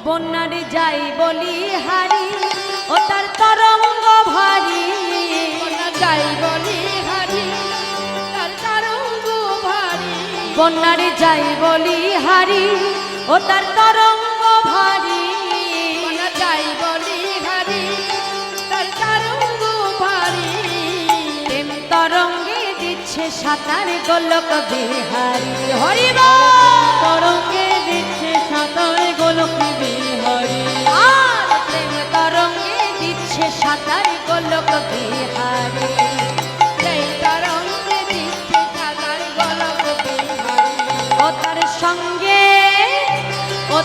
বন্যারে যাই বলি হারি ও তার তরঙ্গ ভারী বন্যা যাই বলি হারি তার তরঙ্গ ভারী বন্যারে যাই বলি হারি ও তার তরঙ্গ ভারী বন্যা যাই বলি হারি তার তরঙ্গ ভারী প্রেম তরঙ্গে দিচ্ছে সাঁতার গোলক বিহারী হরিব তরঙ্গে দিচ্ছে সাঁতার গোলক বিহারী আর প্রেম তরঙ্গে দিচ্ছে সাঁতার গোলক বিহারী সেই তরঙ্গে দিচ্ছে সাঁতার গোলক বিহারী ও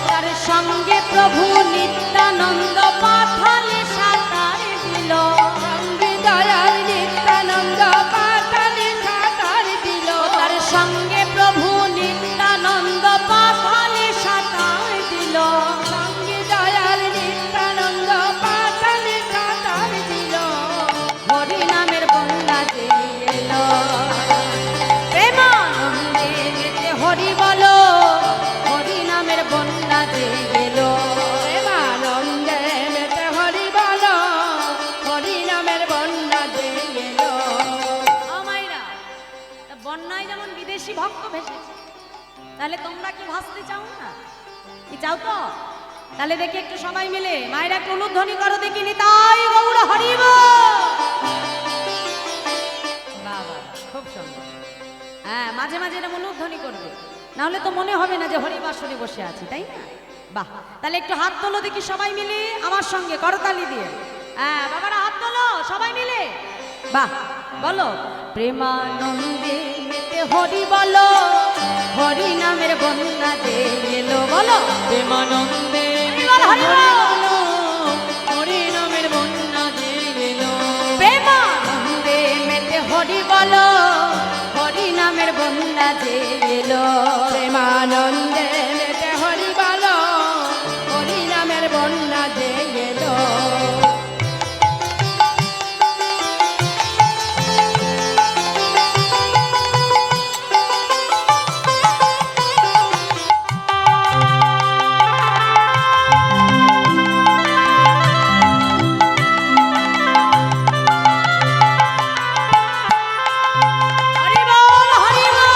তার সঙ্গে প্রভু নিত্যানন্দ পাথালে সাঁতার দিল সঙ্গে দয়াল নিত্যানন্দ পাতালে সাঁতার দিল তার সঙ্গে প্রভু নিত্যানন্দ পাথালে সাঁতার দিল সঙ্গে দয়াল নিত্যানন্দ পাতালে সাঁতার দিল হরি নামের বন্যা যে এলো প্রেমানন্দে যেতে হরি বলো হরি নামের বন্যা যে এলো প্রেমানন্দে মেতে হরি বল হরি নামের বন্যা যে এলো আমাইরা বন্যায় যেমন বিদেশি ভক্ত ভেসেছে তাহলে তোমরা কি ভাসতে চাও না কি চাও তো তাহলে দেখি একটু সবাই মিলে মায়েরা একটু উলুধ্বনি করো দেখিনি তাই গৌর হরিব বাবা খুব সুন্দর হ্যাঁ মাঝে মাঝে এরকম উলুধ্বনি করবে না হলে তো মনে হবে না যে হরিবাসরে বসে আছি তাই না বাহ তাহলে একটু হাত তোলো দেখি সবাই মিলে আমার সঙ্গে করতালি দিয়ে হ্যাঁ বাবারা হাত তোলো সবাই মিলে বাহ বলো প্রেমানন্দে মেতে হরি বলো হরি নামের বন্যা যে এলো বলো প্রেমানন্দে হরি বল, হরি বল। হরি নামের বন্যা যে এলো প্রেমানন্দে মেতে হরি বলো হরি নামের বন্যা যে এলো প্রেমানন্দে মেতে হরি বল হরি নামের বন্যা যে এলো হরি বল, হরি বল।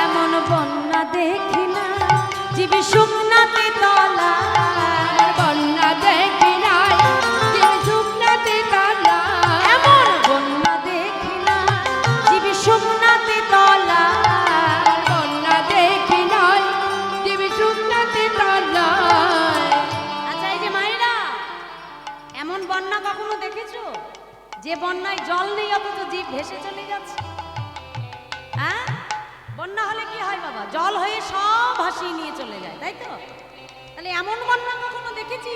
এমন বন্যা দেখি না জীবী শুকনাতে তলা বন্যা দেখি নাই যে শুকনাতে কালা এমন বন্যা দেখি না জীবী শুকনাতে তলা বন্যা দেখি নাই যে শুকনাতে কালা আচ্ছা এই যে মায়েরা এমন বন্যা কখনো দেখেছো যে বন্যায় জল নেই অথচ জীব ভেসে চলে যাচ্ছে হ্যাঁ বন্যা হলে কি হয় বাবা জল হয়ে সব ভাসিয়ে নিয়ে চলে যায় তাই তো তাহলে এমন বন্যা কখনো দেখেছি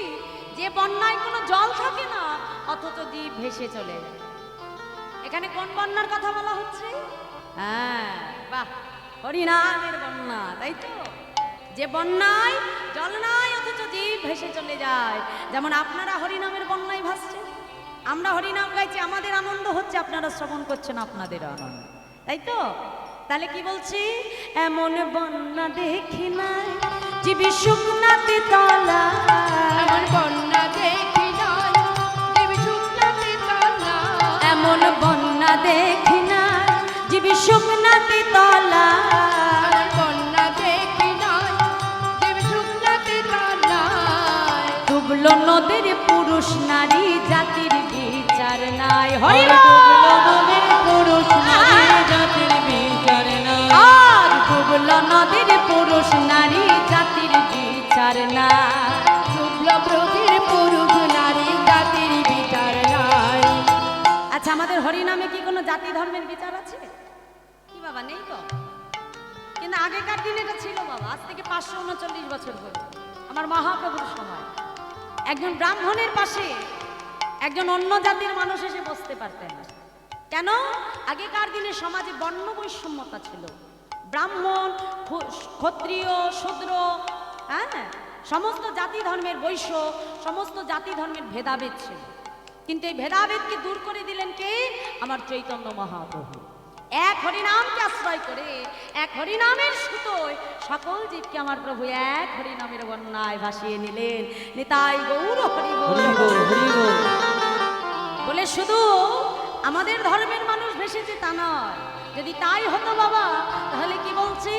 যে বন্যায় কোনো জল থাকে না অথচ জীব ভেসে চলে যায় এখানে কোন বন্যার কথা বলা হচ্ছে হ্যাঁ বাহ হরিনামের বন্যা তাই তো যে বন্যায় জল নাই অথচ জীব ভেসে চলে যায় যেমন আপনারা হরিনামের বন্যায় ভাসছেন আমরা হরিনাম গাইছি আমাদের আনন্দ হচ্ছে আপনারা শ্রবণ করছেন আপনাদের আনন্দ তাই তো তাহলে কি বলছি এমন বন্যা দেখি নাই জীবী শুকনাতে তলা এমন বন্যা দেখি নাই যে শুকনাতে কালা এমন বন্যা দেখি না জীবী শুকনাতে তলা এমন বন্যা দেখি নাই যে শুকনাতে কালা ডুবলো নদীর পুরুষ নারী জাতির বিচার নাই হরি নদীর পুরুষ নারী জাতির বিচার না আর ডুবলো নদীর পুরুষ নারী জাতির বিচার নাই শুক্ল প্রভৃতির পুরুষ নারী জাতির বিচার নাই আচ্ছা আমাদের হরিনামে কি কোনো জাতি ধর্মের বিচার আছে কি বাবা নেই তো কিন্তু আগেকার দিনে এটা ছিল বাবা আজ থেকে 539 বছর হলো আমার মহাপ্রভুর সময় একজন ব্রাহ্মণের পাশে একজন অন্য জাতির মানুষ এসে বসতে পারতেন না কেন আগেকার দিনে সমাজে বর্ণ বৈষম্যতা ছিল ব্রাহ্মণ ক্ষত্রিয় শূদ্র হ্যাঁ সমস্ত জাতি ধর্মের বৈশ্য, সমস্ত জাতি ধর্মের ভেদাভেদ ছিল, কিন্তু এই ভেদাভেদকে দূর করে দিলেন কে? আমার চৈতন্য মহাপ্রভু। এক হরিনামকে আশ্রয় করে, এক হরিনামের সুতোয় সকল জীবকে আমার প্রভু এক হরিনামের বন্যায় ভাসিয়ে নিলেন। নিতাই গৌর হরি বল। হরি বল, হরি বল। বলে শুধু আমাদের ধর্মের মানুষ ভেসেছে তা নয়, যদি তাই হতো বাবা তাহলে কি বলছি?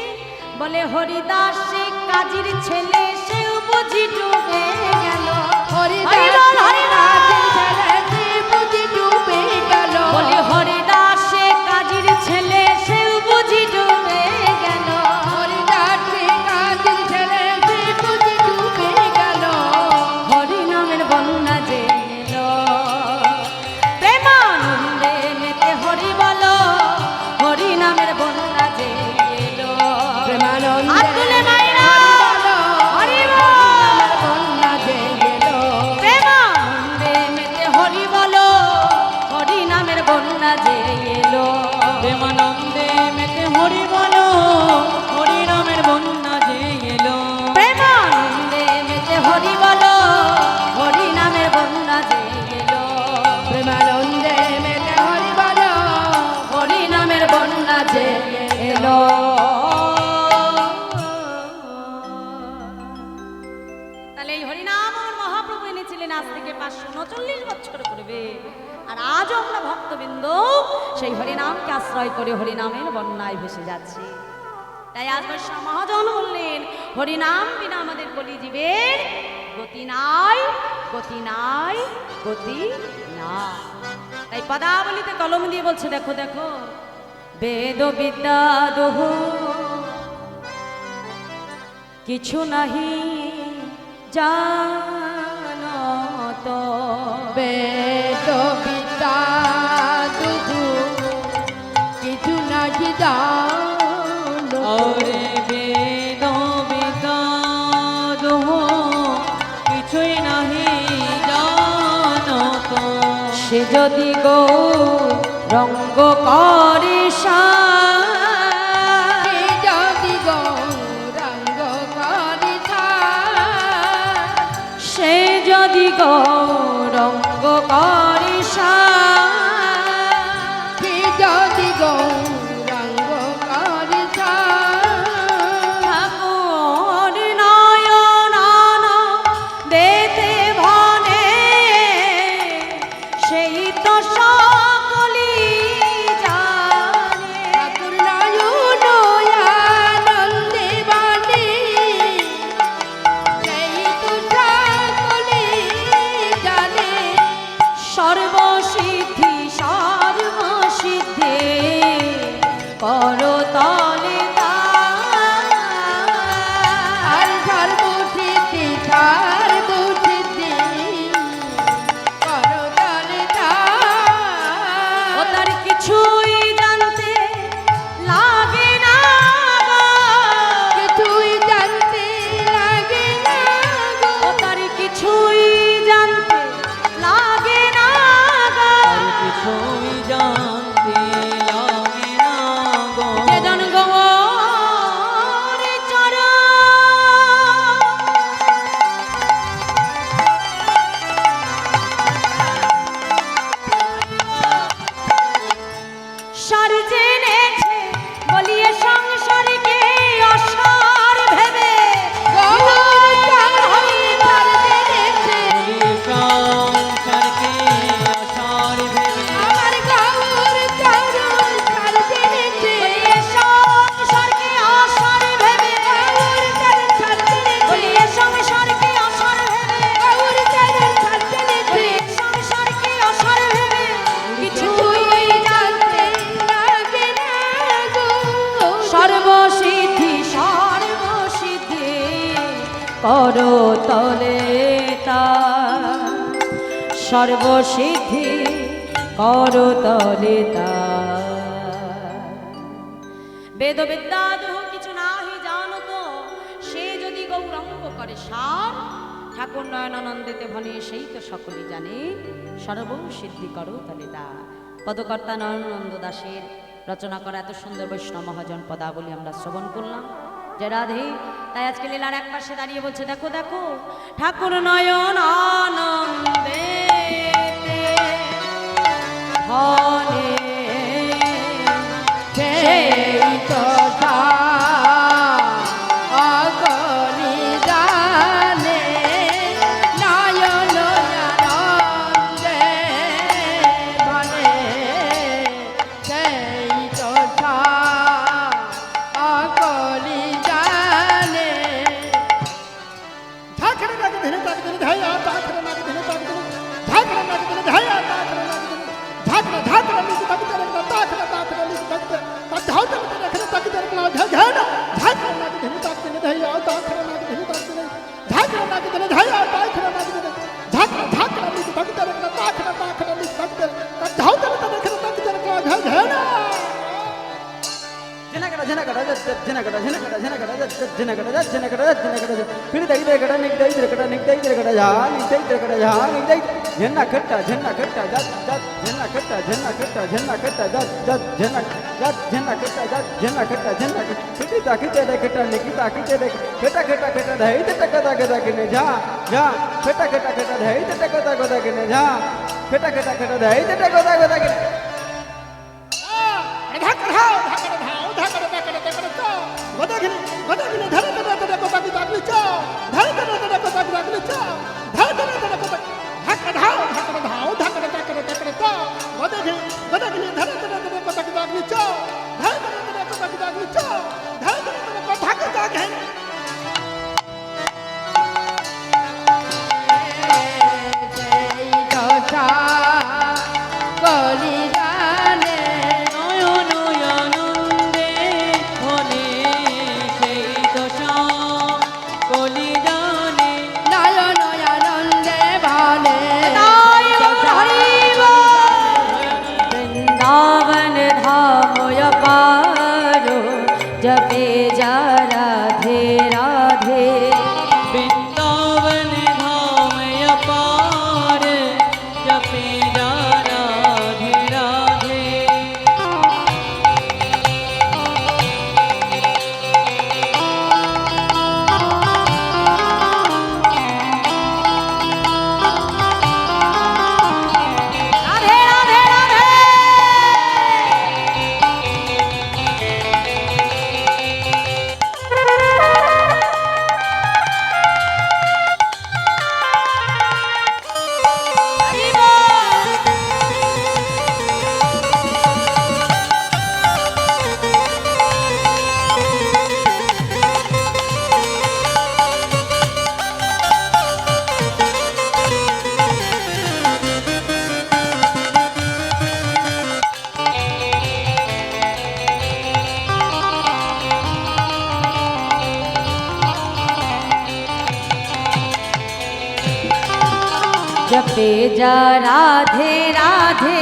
বলে হরিদাস সে কাজীর ছেলে, সেও বুঝি ডুবে গেল। হরিবল, হরিবল। বলে হরিদাস সে কাজীর ছেলে, সেও বুঝি ডুবে গেল। হরিনামের বন্যা যে এলো, প্রেমানন্দে মেতে হরি বলো, হরিনামের বন্যা যে এলো। হাত তুলে মাইরা হরি বল। প্রেমানন্দে মেতে হরি বলো, হরিনামের বন্যা যে এলো। প্রেমানন্দে মেতে হরি বলো, হরি নামের বন্যা যে এলো। প্রেমানন্দে মেতে হরি বলো, হরিনামের বন্যা যে এলো। হরিনামের বন্যা যে এলো। তাহলে এই হরিনাম আমার মহাপ্রভু এনেছিলেন আজ থেকে 539 বছর পূর্বে, আর আজও আমরা ভক্তবৃন্দ সেই হরিনামকে আশ্রয় করে হরিনামের বন্যায় ভেসে যাচ্ছি। তাই আজ বৈষ্ণব মহাজন বললেন, হরিনাম বিনা আমাদের কলিজীবের গতি নাই, গতি নাই, গতি নাই। তাই পদাবলিতে কলম দিয়ে বলছে, দেখো দেখো, বেদ বিদ্যা দোহ কিছু নাহি জানত। কিছু নাকি জানো। আরে বেদ বিদ্যাদ কিছুই নাহি জানত। সে যদি গো রঙ্গ করে যদি গৌরাঙ্গ করিতা, সে যদি গো রঙ্গ করে যদি গৌরাঙ্গ করিতা, ঠাকুর নয়ন দেতে ভনে, সেই তো সকলি জানে। ঠাকুর নয়ন আনন্দে বাণী, সেই তো সকলে জানে। সর্বসিদ্ধি সর্বসিদ্ধি করতলে আর সর্বসিদ্ধি সর্বসিদ্ধি করতলে ও তার কিছুই জানতে লাগে না গো। কিছুই জানতে লাগে না গো। ও তার কিছুই জানতে লাগে না গো। আর কিছুই জানতে লাগে না গো। যে জন গৌর চরণ সার জেনেছে, বলিয়ে সংসারকে অসার ভেবে। গৌর চরণ সার জেনেছে, বলি সংসারকে আশার ভেবে। আমার গৌর চরণ সার জেনেছে। বলিয়ে সংসারকে অসার ভেবে। গৌর চরণ সার জেনেছে। বলিয়ে সংসারকে অসার ভেবে। গৌর চরণ সার জেনেছে। বলিয়ে সংসারকে অসার ভেবে। কিছুই জানতে লাগে না গো। সর্বসিদ্ধি সর্বসিদ্ধি করো তলে তার। সর্বসিদ্ধি করো তলে তার। বেদ বিদ্যাদহ কিছু নাহি জানত, সে যদি গৌরঙ্গ করে সার। ঠাকুর নয়নানন্দেতে ভনে, সেই তো সকলেই জানে। সর্বসিদ্ধি করো তলে তার। পদকর্তা নয়নানন্দ দাসের রচনা করা এত সুন্দর বৈষ্ণব মহাজন পদাবলী আমরা শ্রবণ করলাম। যে রাধে। তাই আজকে লীলার এক পাশে দাঁড়িয়ে বলছে, দেখো দেখো ঠাকুর নয়ন আনন্দে ধনে সেই তো অগলি জানে নয়ন আনন্দে বনে সেই তো অগলি জানে ঝাঁকড়ে নাকি ধরে তাক ধরে ধাইয়া তাকড়ে নাকি ধরে তাক ধরে ঝাঁকড়ে নাকি ধরে ধাইয়া তাকড়ে নাকি ধরে ঝাঁকড়ে ঝাঁকড়ে লিখে তাক ধরে না তাকড়ে তাকড়ে লিখে তাক ধরে তাক ধাও ধরে রাখলে তাক ধরে না ঝাঁকড়ে ঝাঁকড়ে নাকি ধরে তাক ধরে ধাইয়া তাকড়ে নাকি ধরে তাক ধরে ঝাঁকড়ে নাকি ধরে ধাইয়া তাকড়ে নাকি ধরে ঝাঁকড়ে ঝাঁকড়ে লিখে তাক ধরে না তাকড়ে তাকড়ে লিখে তাক ধরে তাক ধাও ধরে রাখলে তাক ধরে না ঝাঁকড়ে ঝিনাকড়া ঝিনাকড়া ঝিনাকড়া ঝিনাকড়া ঝিনাকড়া ঝিনাকড়া ঝিনাকড়া ঝিনাকড়া फिर दई दे कड़ा निक दई दे कड़ा निक दई दे कड़ा जा निक दई दे कड़ा जा निक दई झन्ना खट्टा जत जत झन्ना खट्टा जत जत झन्ना खट्टा झन्ना फिर ताकि दे खट्टा निकी ताकि दे खट्टा खट्टा खट्टा दई दे टका टका के जा जा खट्टा खट्टा खट्टा दई दे टका टका के जा खट्टा खट्टा खट्टा दई दे टका टका के গদাগিনি ধরে ধরে ধরে কোতাকি তাকলি চা ধরে ধরে ধরে কোতাকি তাকলি চা ধরে ধরে ধরে কোতাকি ধাকড়ে ধাও ধাকড়ে তাকড়ে তা গদাগিনি ধরে ধরে ধরে কোতাকি তাকলি চা ধরে ধরে ধরে কোতাকি তাকলি চা ধরে ধরে ধরে কোতাকি তাকে সেই তো গলি জানে নয়ন আনন্দে ধনে সেই দশা কলি জানে নয়ন আনন্দে বনে वृंदावन धाम अपारो जपे जा राधे राधे वृंदावन धाम अपार जपे जा राधे राधे राधे राधे राधे हरि बोल। जपे जा राधे राधे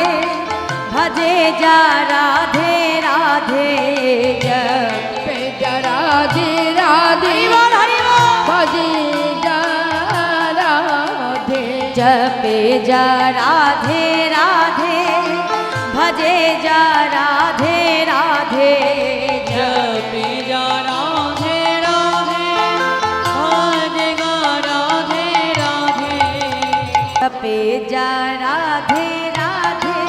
भजे जा राधे राधे जप पे राधे राधे हरि बोल। भजी राधे जपे जा राधे राधे भजे जा राधे राधे जपे जा राधे राधे भजेगा राधे राधे जपे जा राधे राधे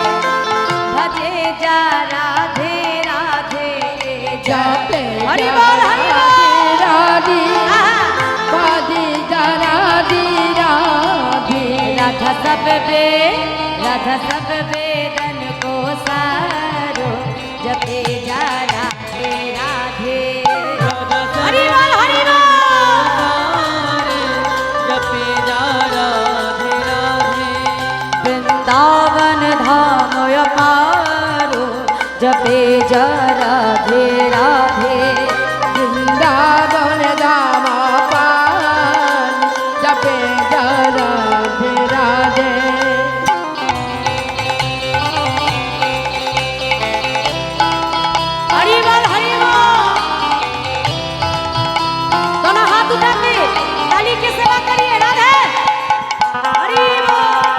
भजे जा राधे राधे जपे हरि बोल हरि बोल। राधे आहा। भजी राधे राधे राधा सब वेदन को सारो जपे जा राधे राधे हरि बोल हरि बोल। जपे जा राधे राधे वृंदावन धाम अपारो जपे जा राधे राधे वृंदावन धाम पान जपे राधे राधे हरि बोल हरि बोल। दोनों हाथ उठा के ताली की सेवा करिए राधे हरि बोल।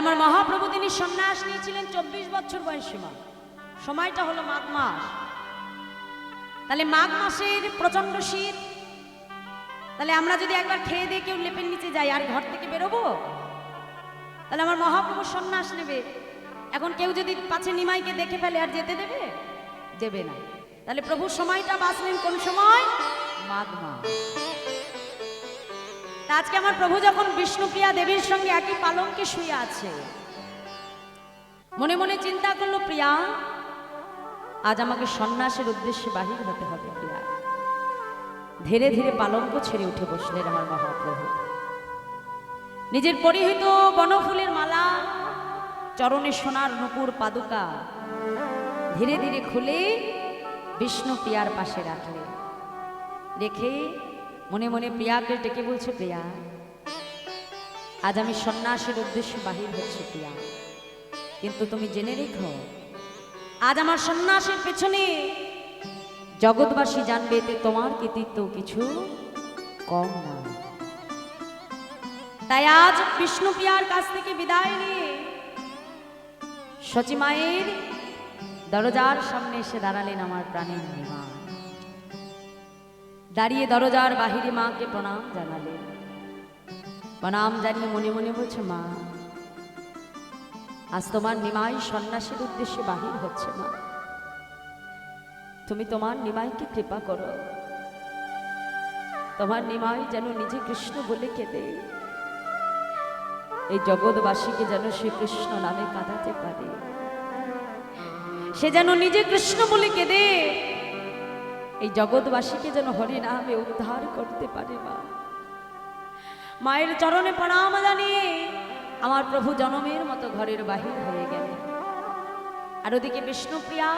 আমার মহাপ্রভু তিনি সন্ন্যাস নিয়েছিলেন 24 বছর বয়সী মা। সময়টা হলো মাঘ মাস। তাহলে মাঘ মাসের প্রচন্ড শীত, তাহলে আমরা যদি একবার খেয়ে দিয়ে কেউ লেপের নিচে যাই আর ঘর থেকে বেরোবো, তাহলে আমার মহাপ্রভু সন্ন্যাস নেবে। এখন কেউ যদি পাছে নিমাইকে দেখে ফেলে আর যেতে দেবে? দেবে না। তাহলে প্রভু সময়টা বাঁচলেন কোন সময়? মাঘ মাস। তা আজকে আমার প্রভু যখন বিষ্ণুপ্রিয়া দেবীর সঙ্গে একই পালঙ্কে শুয়ে আছে, মনে মনে চিন্তা করলো, প্রিয়া আজ আমাকে সন্ন্যাসের উদ্দেশ্যে বাহির হতে হবে। প্রিয়া ধীরে ধীরে পালঙ্ক ছেড়ে উঠে বসলেন আমার মহাপ্রভু। নিজের পরিহিত বনফুলের মালা, চরণে সোনার নূপুর পাদুকা ধীরে ধীরে খুলে বিষ্ণুপ্রিয়ার পাশে রাখলেন। রেখে মনে মনে প্রিয়াকে ডেকে বলছে, প্রিয়া আজ আমি সন্ন্যাসের উদ্দেশ্যে বাহির হচ্ছি প্রিয়া, কিন্তু তুমি জেনে রেখো আজ আমার সন্ন্যাসের পেছনে জগৎবাসী জানবে, এতে তোমার কৃতিত্ব কিছু কম না। তাই আজ বিষ্ণুপ্রিয়ার কাছ থেকে বিদায় নিয়ে সচী মায়ের দরজার সামনে এসে দাঁড়ালেন আমার প্রাণের নিমা। দাঁড়িয়ে দরজার বাহিরে মাকে প্রণাম জানালেন। প্রণাম জানিয়ে মনে মনে বলছে, মা আজ তোমার নিমাই সন্ন্যাসীর উদ্দেশ্যে বাহির হচ্ছে। মা তুমি তোমার নিমাইকে কৃপা করো, তোমার নিমাই যেন নিজে কৃষ্ণ বলে কেঁদে এই জগৎবাসীকে যেন সে কৃষ্ণ নামে কাঁদাতে পারে, সে যেন নিজে কৃষ্ণ বলে কেঁদে এই জগৎবাসীকে যেন হরি নামে উদ্ধার করতে পারে। মা মায়ের চরণে প্রণাম জানিয়ে আমার প্রভু জনমের মতো ঘরের বাহির হয়ে গেলেন। আর ওদিকে বিষ্ণুপ্রিয়া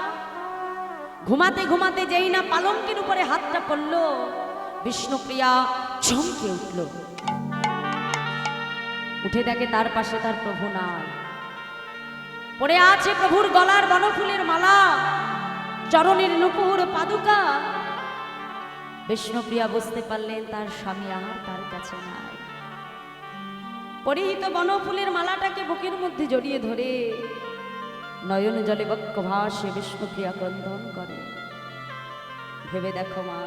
ঘুমাতে ঘুমাতে যেই না পালঙ্কের উপরে হাতটা পড়ল, বিষ্ণুপ্রিয়া চমকে উঠল। উঠে দেখে তার পাশে তার প্রভু নাই, পড়ে আছে প্রভুর গলার বনফুলের মালা, চরণের নূপুর পাদুকা। বিষ্ণুপ্রিয়া বুঝতে পারলেন তার স্বামী আর তার কাছে নাই। পরিহিত বনফুলের মালাটাকে বুকের মধ্যে জড়িয়ে ধরে নয়ন জলে বক্ষ ভাসে বিষ্ণুপ্রিয়া ক্রন্দন করে। ভেবে দেখো মা,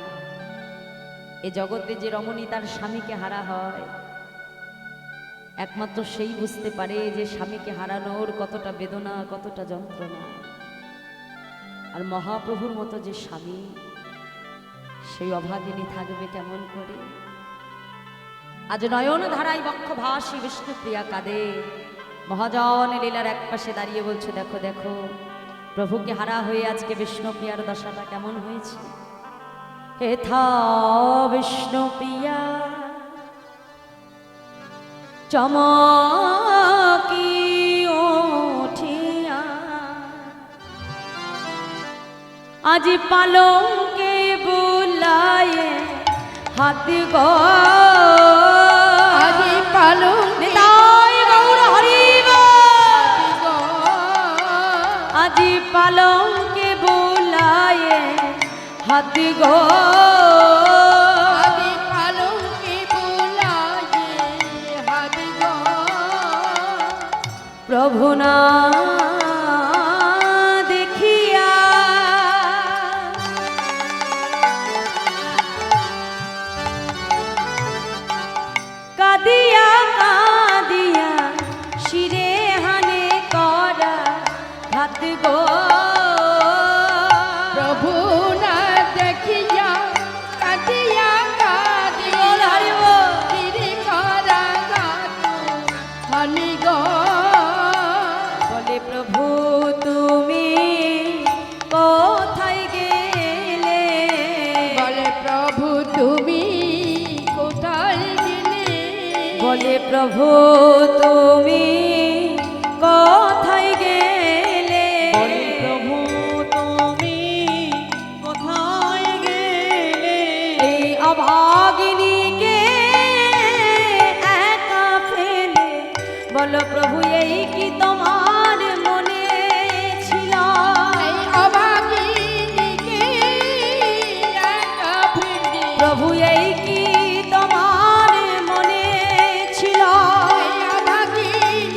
এ জগতে যে রমণী তার স্বামীকে হারা হয়, একমাত্র সেই বুঝতে পারে যে স্বামীকে হারানোর কতটা বেদনা, কতটা যন্ত্রণা। আর মহাপ্রভুর মতো যে স্বামী, সেই অভাগিনী থাকবে কেমন করে? আজ নয়ন ধারায় বক্ষ ভাসি বিষ্ণুপ্রিয়া কাঁদে। মহাজন লীলার এক পাশে দাঁড়িয়ে বলছে, দেখো দেখো প্রভুকে হারা হয়ে আজকে বিষ্ণুপ্রিয়ার দশাটা কেমন হয়েছে। হেথা বিষ্ণুপ্রিয়া চমকি উঠিয়া আজ পালঙ্কে বুলায় হাত গো, আজি পালঙ্কে নিতাই গৌর হরিব, আজি পালঙ্কে বুলায় হাত গো, আজি পালঙ্কে বুলায়ে হাত গো, প্রভু না দেখিয়া কাঁদিয়া কাঁদিয়া শিরে হানে করা ঘাত গো, প্রভু না দেখিয়া কাঁদিয়া কাঁদিয়া চিরি করা গাত হানি গো। বলে প্রভু তুমি কোথায় গেলে, বলে প্রভু তুমি কোথায় গেলে, বলে প্রভু তুমি কোথায় গেলে, বলে প্রভু তুমি কোথায় গেলে, এই অভাগিনীকে একা ফেলে, বলো প্রভু এই কি তোমার মনে ছিল, এই অভাগিনীকে একা ফেলে, প্রভু এই কি তোমার মনে ছিল, এই অভাগিনীকে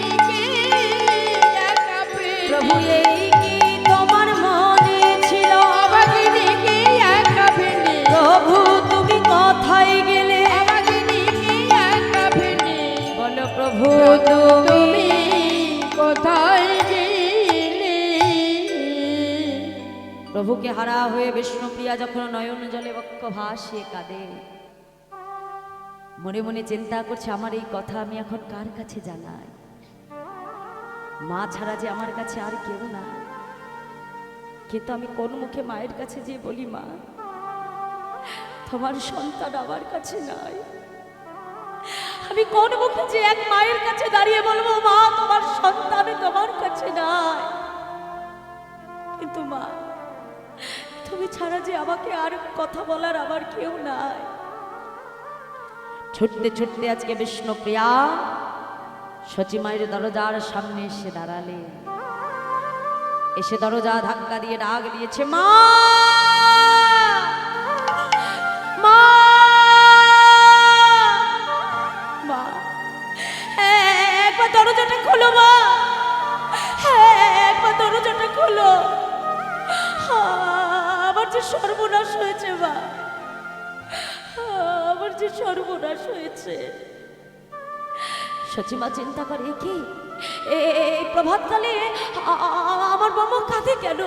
প্রভুকে হারা হয়ে বিষ্ণুপ্রিয়া যখন নয়ন জলে বক্ষ ভাসিয়ে কাঁদে, মনে মনে চিন্তা করছে আমার এই কথা আমি এখন কার কাছে জানাই? মা ছাড়া যে আমার কাছে আর কেউ না, কিন্তু আমি কোন মুখে মায়ের কাছে যে বলি মা তোমার সন্তান আমার কাছে নাই? আমি কোন মুখে যে এক মায়ের কাছে দাঁড়িয়ে বলবো মা তোমার সন্তান তোমার কাছে নাই? কিন্তু মা তুমি ছাড়া যে আমাকে আর কথা বলার আমার কেউ নাই। ছুটতে ছুটতে আজকে বিষ্ণুপ্রিয়া সচি মায়ের দরজার সামনে এসে দাঁড়ালে, এসে দরজা ধাক্কা দিয়ে ডাক দিয়েছে মা, মা, মা, একবার দরজাটা খোলো মা, একবার দরজাটা খোলো, আমার যে সর্বনাশ হয়েছে মা, আমার যে সর্বনাশ হয়েছে। সচিমা চিন্তা করে কি এই প্রভাতকালে আমার বাবা কাঁদে কেন?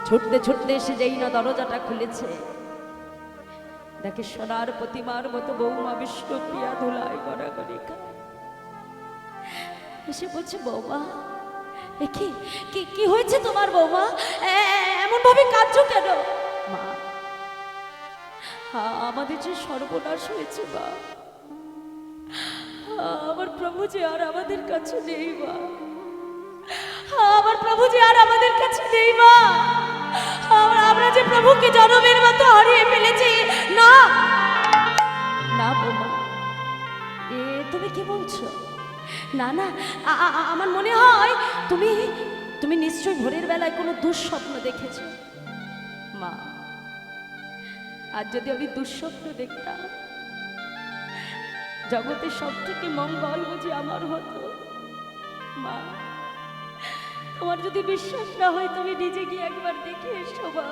ছুটতে ছুটতে এসে যেই না দরজাটা খুলেছে, দেখে সোনার প্রতিমার মতো বৌমা বিষ্ণুপ্রিয়া ধুলায় গড়াগড়ি খায়। এসে বলছে বৌমা কি কি কি হয়েছে তোমার বৌমা, এমন ভাবে কাঁদছো কেন? মা আমাদের যে সর্বনাশ হয়েছে মা, আমার প্রভু যে আর আমাদের কাছে নেই মা, আমার প্রভু যে আর আমাদের কাছে নেই মা, আমরা যে প্রভুকে জনমের মতো হারিয়ে ফেলেছি। না না বৌমা, তুমি কি বলছো? না না, আমার মনে হয় তুমি তুমি নিশ্চয়ই ভোরের বেলায় কোনো দুঃস্বপ্ন দেখেছো মা। আর যদি আমি দুঃস্বপ্ন দেখতাম, জগতের সব থেকে মঙ্গল বুঝি আমার হতো মা। তোমার যদি বিশ্বাস না হয় তুমি নিজে গিয়ে একবার দেখে এসো মা।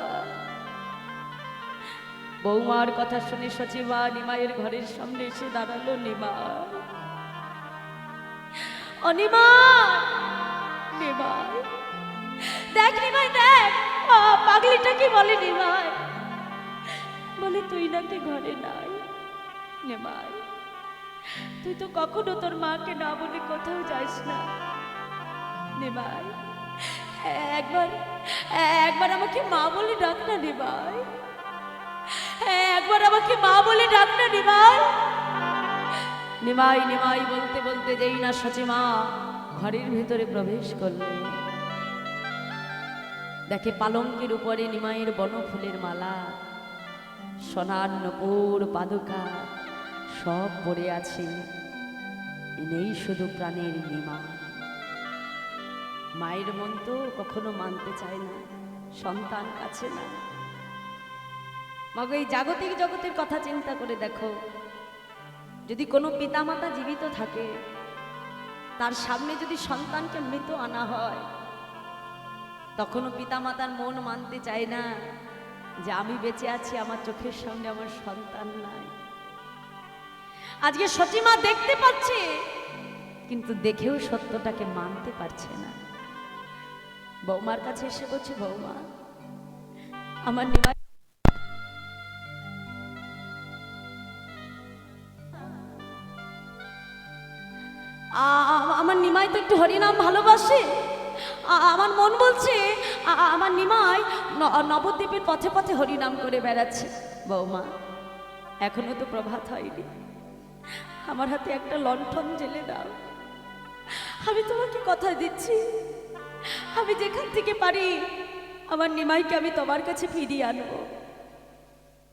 বৌমার কথা শুনে সচিবা নিমাইয়ের ঘরের সামনে এসে দাঁড়ালো। নিমাই, অনিমাই, নিমাই দেখ, নিমাই দেখ, পাগলিটা কি বলে? নিমাই বলে তুই নাকি ঘরে নাই। নিমাই তুই তো কখনো তোর মাকে না বলে কোথাও যাস না। নিমাই একবার একবার আমাকে মা বলে ডাক না নিমাই, একবার আমাকে মা বলে ডাক না নিমাই। নিমাই নিমাই বলতে বলতে যেই না সচিমা ঘরের ভেতরে প্রবেশ করলে, দেখে পালঙ্কের উপরে নিমাইয়ের বনফুলের মালা, সোনার নূপুর পাদুকা সব পড়ে আছে, নেই শুধু প্রাণের নিমা। মায়ের মন তো কখনো মানতে চায় না, সন্তান কাছে না। মাগো এই জাগতিক জগতের কথা চিন্তা করে দেখো, যদি কোনো পিতামাতা জীবিত থাকে, তার সামনে যদি সন্তানকে মৃত আনা হয়, তখনও পিতামাতার মন মানতে চায় না যে আমি বেঁচে আছি, আমার চোখের সামনে আমার সন্তান নাই। আজকে সচিমা দেখতে পাচ্ছে, কিন্তু দেখেও সত্যটাকে মানতে পারছে না। বৌমার কাছে এসে বলছে বৌমা আমার নিমাই, আমার নিমাই তো একটু হরিনাম ভালোবাসে, আমার মন বলছে আমার নিমাই নবদ্বীপের পথে পথে হরিনাম করে বেড়াচ্ছে। বৌমা এখনো তো প্রভাত হয়নি, আমার হাতে একটা লণ্ঠন জেলে দাও, আমি তোমাকে কথা দিচ্ছি আমি যেখান থেকে পারি আমার নিমাইকে আমি তোমার কাছে ফিরিয়ে আনবো।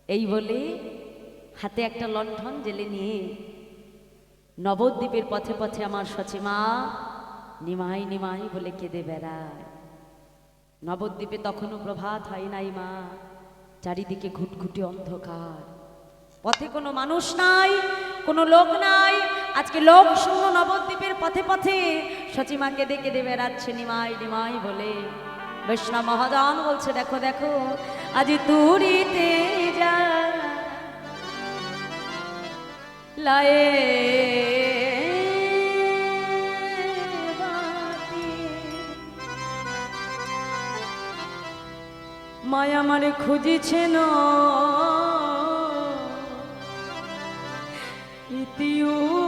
এই বলে হাতে একটা লণ্ঠন জেলে নিয়ে নবদ্বীপের পথে পথে আমার সচিমা নিমাই নিমাই বলে কেঁদে বেড়ায়। নবদ্বীপে তখনও প্রভাত হয় নাই মা, চারিদিকে ঘুটঘুটি অন্ধকার, পথে কোনো মানুষ নাই, কোনো লোক নাই। আজকে লোক শূন্য নবদ্বীপের পথে পথে সচিমা কেঁদে কেঁদে বেড়াচ্ছে নিমাই নিমাই বলে। বৈষ্ণব মহাজন বলছে দেখো দেখো আজ তুরিতে যা লায়ে মায়া মারে খুঁজিছে না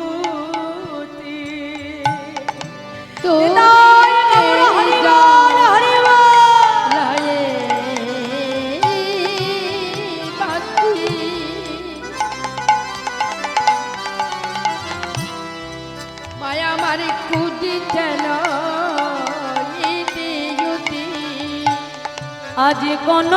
ইতিউতি তো নিতাই গৌর হরি বল, হরি বল। লায়ে বাতি মায়া মারে খুঁজিছে না ইতিউতি আজ কোন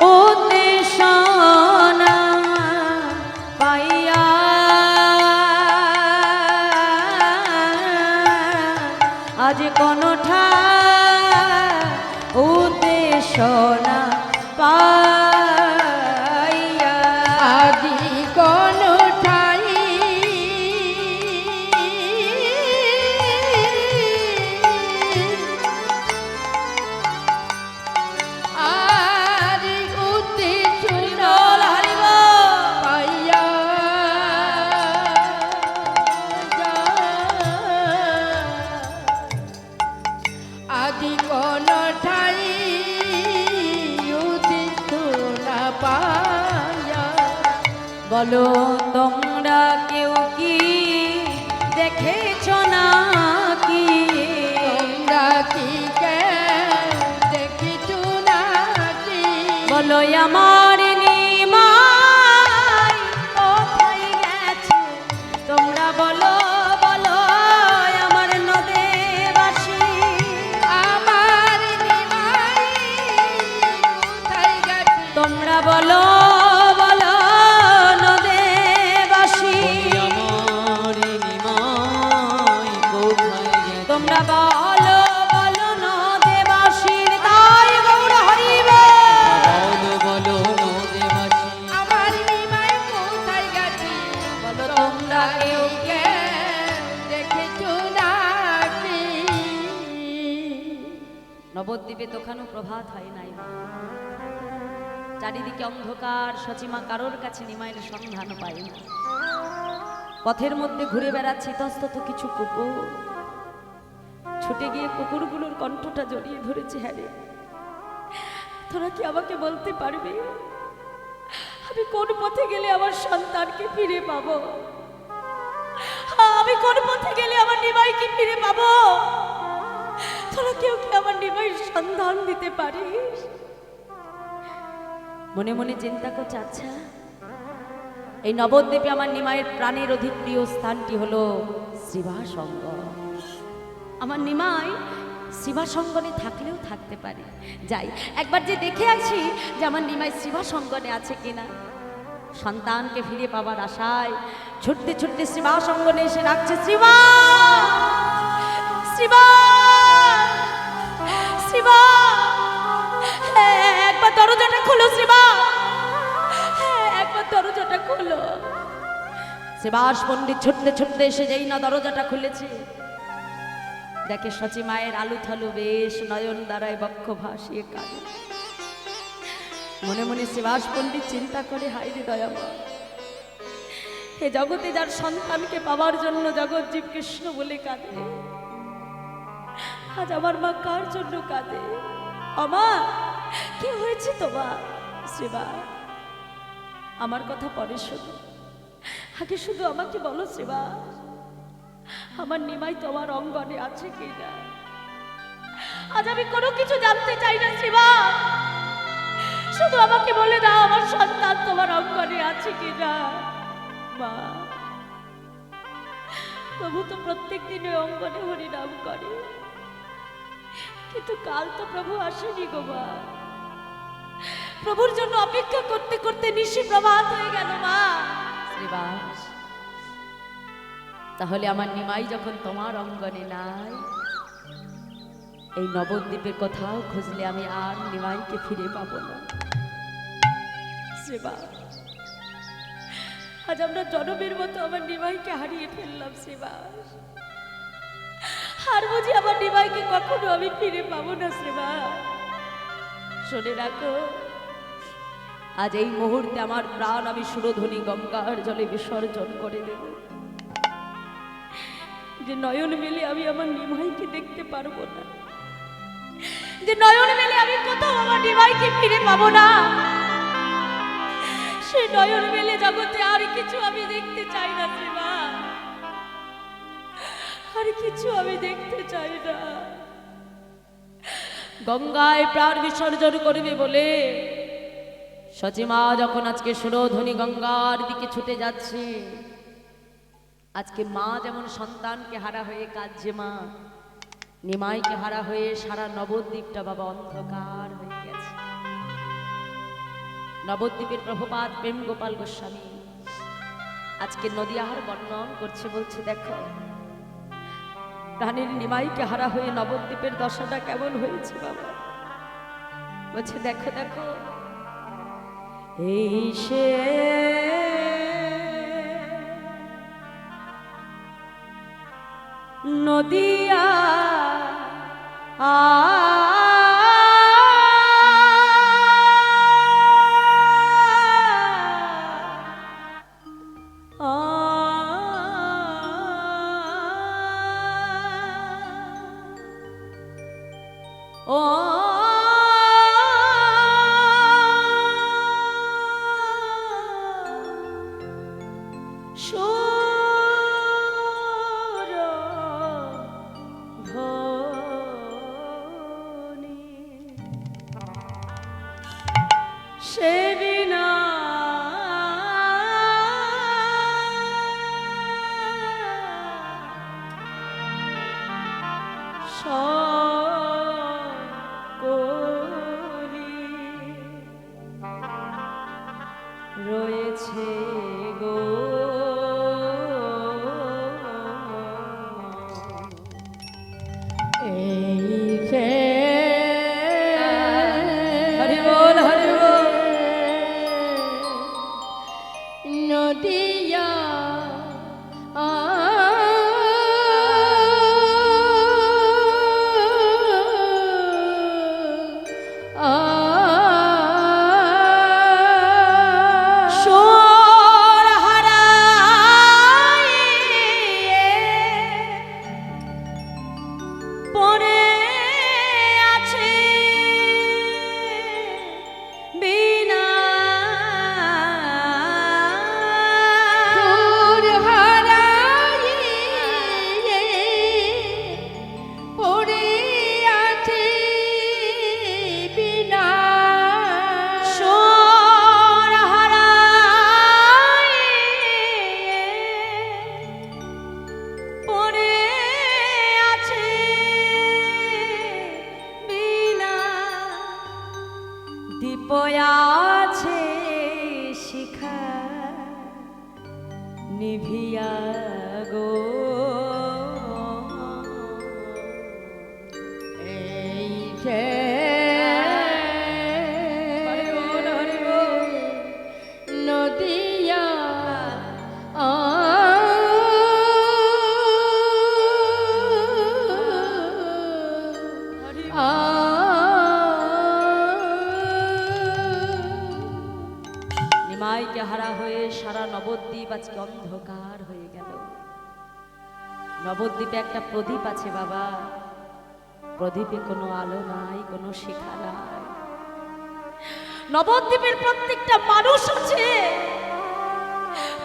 ও দেশনা পাইয়া আজ কোন ও দেশনা পাইয়া আদি কোন ঠাই আদি উতে চুনল হরিব পাইয়া আদি কোন ঠাই উতে চুনা পাইয়া বলো তোমরা কেউ কি দেখেছ না কি তোমরা কি দেখিছু নাকি বলো আমার নিমাই কোথায় গেছে তোমরা বলো বলো আমার নদেবাসী আমার নিমাই কোথায় গেছে তোমরা বলো বলো নদেবাসী আমার নিমাই কোথায় গেছে তোমরা বলো বলো নদেবাসীর তাই গৌর হরি বল। বলো নদেবাসী আমার নিমাই কোথায় গেছে বলো তোমরা কেউ দেখেছো নাকি নবদ্বীপে তখনও প্রভাত হয় নাই চারিদিকে অন্ধকার সচিমা কারোর কাছে নিমাইয়ের সন্ধান পায় না পথের মধ্যে ঘুরে বেড়াচ্ছে ইতস্তত কিছু কুকুর ছুটে গিয়ে কুকুরগুলোর কণ্ঠটা জড়িয়ে ধরেছে হ্যাঁ রে তোরা কি আমাকে বলতে পারবি আমি কোন পথে গেলে আমার সন্তানকে ফিরে পাবো আমি কোন পথে গেলে আমার নিমাইকে ফিরে পাবো তোরা কেউ কি আমার নিমাইয়ের সন্ধান দিতে পারিস মনে মনে চিন্তা করছে আচ্ছা এই নবদ্বীপে আমার নিমাইয়ের প্রাণের অধিক প্রিয় স্থানটি হলো শিবাসঙ্গ আমার নিমাই শিবাসঙ্গনে থাকলেও থাকতে পারে যাই একবার যে দেখে আসি যে আমার নিমাই শিবাসঙ্গনে আছে কিনা সন্তানকে ফিরে পাবার আশায় ছুটতে ছুটতে শিবাসঙ্গনে এসে ডাকছে শিবা শিবা শিবা একবার দরজাটা খোলো শিবা একবার দরজাটা খোলো শিবাস পণ্ডিত ছুটতে ছুটতে এসে যেই না দরজাটা খুলেছে দেখে সচি মায়ের আলু থালু বেশ নয়ন দ্বারায় বক্ষ ভাসিয়ে কাঁদে মনে মনে শিবাস পণ্ডিত চিন্তা করে হায় রে দয়ামা হে জগতে যার সন্তানকে পাওয়ার জন্য জগৎ জীব কৃষ্ণ বলে কাঁদে আজ আমার মা কার জন্য কাঁদে আমা কি হয়েছে তোমার শিবা আমার কথা পরে শুধু আগে শুধু আমাকে বলো শিবা আমার নিমাই তোমার অঙ্গনে আছে কিনা আজ আমি কোনো কিছু জানতে চাই না শিবা শুধু আমাকে বলে দাও আমার সন্তান তোমার অঙ্গনে আছে কিনা মা প্রভু তো প্রত্যেক দিনে অঙ্গনে হরিনাম করে কিন্তু কাল তো প্রভু আসেনি গো মা প্রভুর জন্য অপেক্ষা করতে করতে নিশি প্রভাত হয়ে গেল মা শ্রীবাস তাহলে আমার নিমাই যখন তোমার অঙ্গনে নাই এই নবদ্বীপে কোথাও খুঁজলে আমি আর নিমাইকে ফিরে পাবো না শ্রীবাস আজ আমরা জনমের মতো আমার নিমাইকে হারিয়ে ফেললাম শ্রীবাস আর বুঝি আমার নিমাইকে কখনো আমি ফিরে পাবো না শ্রীবাস শুনে রাখো আজ এই মুহূর্তে আমার প্রাণ আমি সুরধ্বনি গঙ্গার জলে বিসর্জন করে দেব যে নয়ন মেলে আমি আমার নিমাইকে দেখতে পারবো না, যে নয়ন মেলে আমি কোথাও আমার নিমাইকে ফিরে পাবো না। সে নয়ন মেলে জগতে আর কিছু আমি দেখতে চাই না রে মা, আর কিছু আমি দেখতে চাই না। গঙ্গায় প্রাণ বিসর্জন করবে বলে সচিমা যখন আজকে সুরধ্বনি গঙ্গার দিকে ছুটে যাচ্ছে, আজকে মা যেমন সন্তানকে হারা হয়ে কাঁদছে, মা নিমাইকে হারা হয়ে সারা নবদ্বীপটা বাবা অন্ধকার হয়ে গেছে। নবদ্বীপের প্রভুপাদ প্রেম গোপাল গোস্বামী আজকে নদিয়ার বর্ণন করছে, বলছে দেখো প্রাণীর নিমাইকে হারা হয়ে নবদ্বীপের দশাটা কেমন হয়েছে বাবা। বলছে দেখো দেখো এই সে নদিয়া রয়েছে গো এই যে হরি বল নদিয়া আছে শিখা নিভিয়া গো এই যে নদিয়া নিমাইকে হারা হয়ে সারা নবদ্বীপ আজকে অন্ধকার হয়ে গেল। নবদ্বীপে একটা প্রদীপ আছে বাবা, প্রদীপে কোনো আলো নাই, কোনো শিখা নাই। নবদ্বীপের প্রত্যেকটা মানুষ আছে,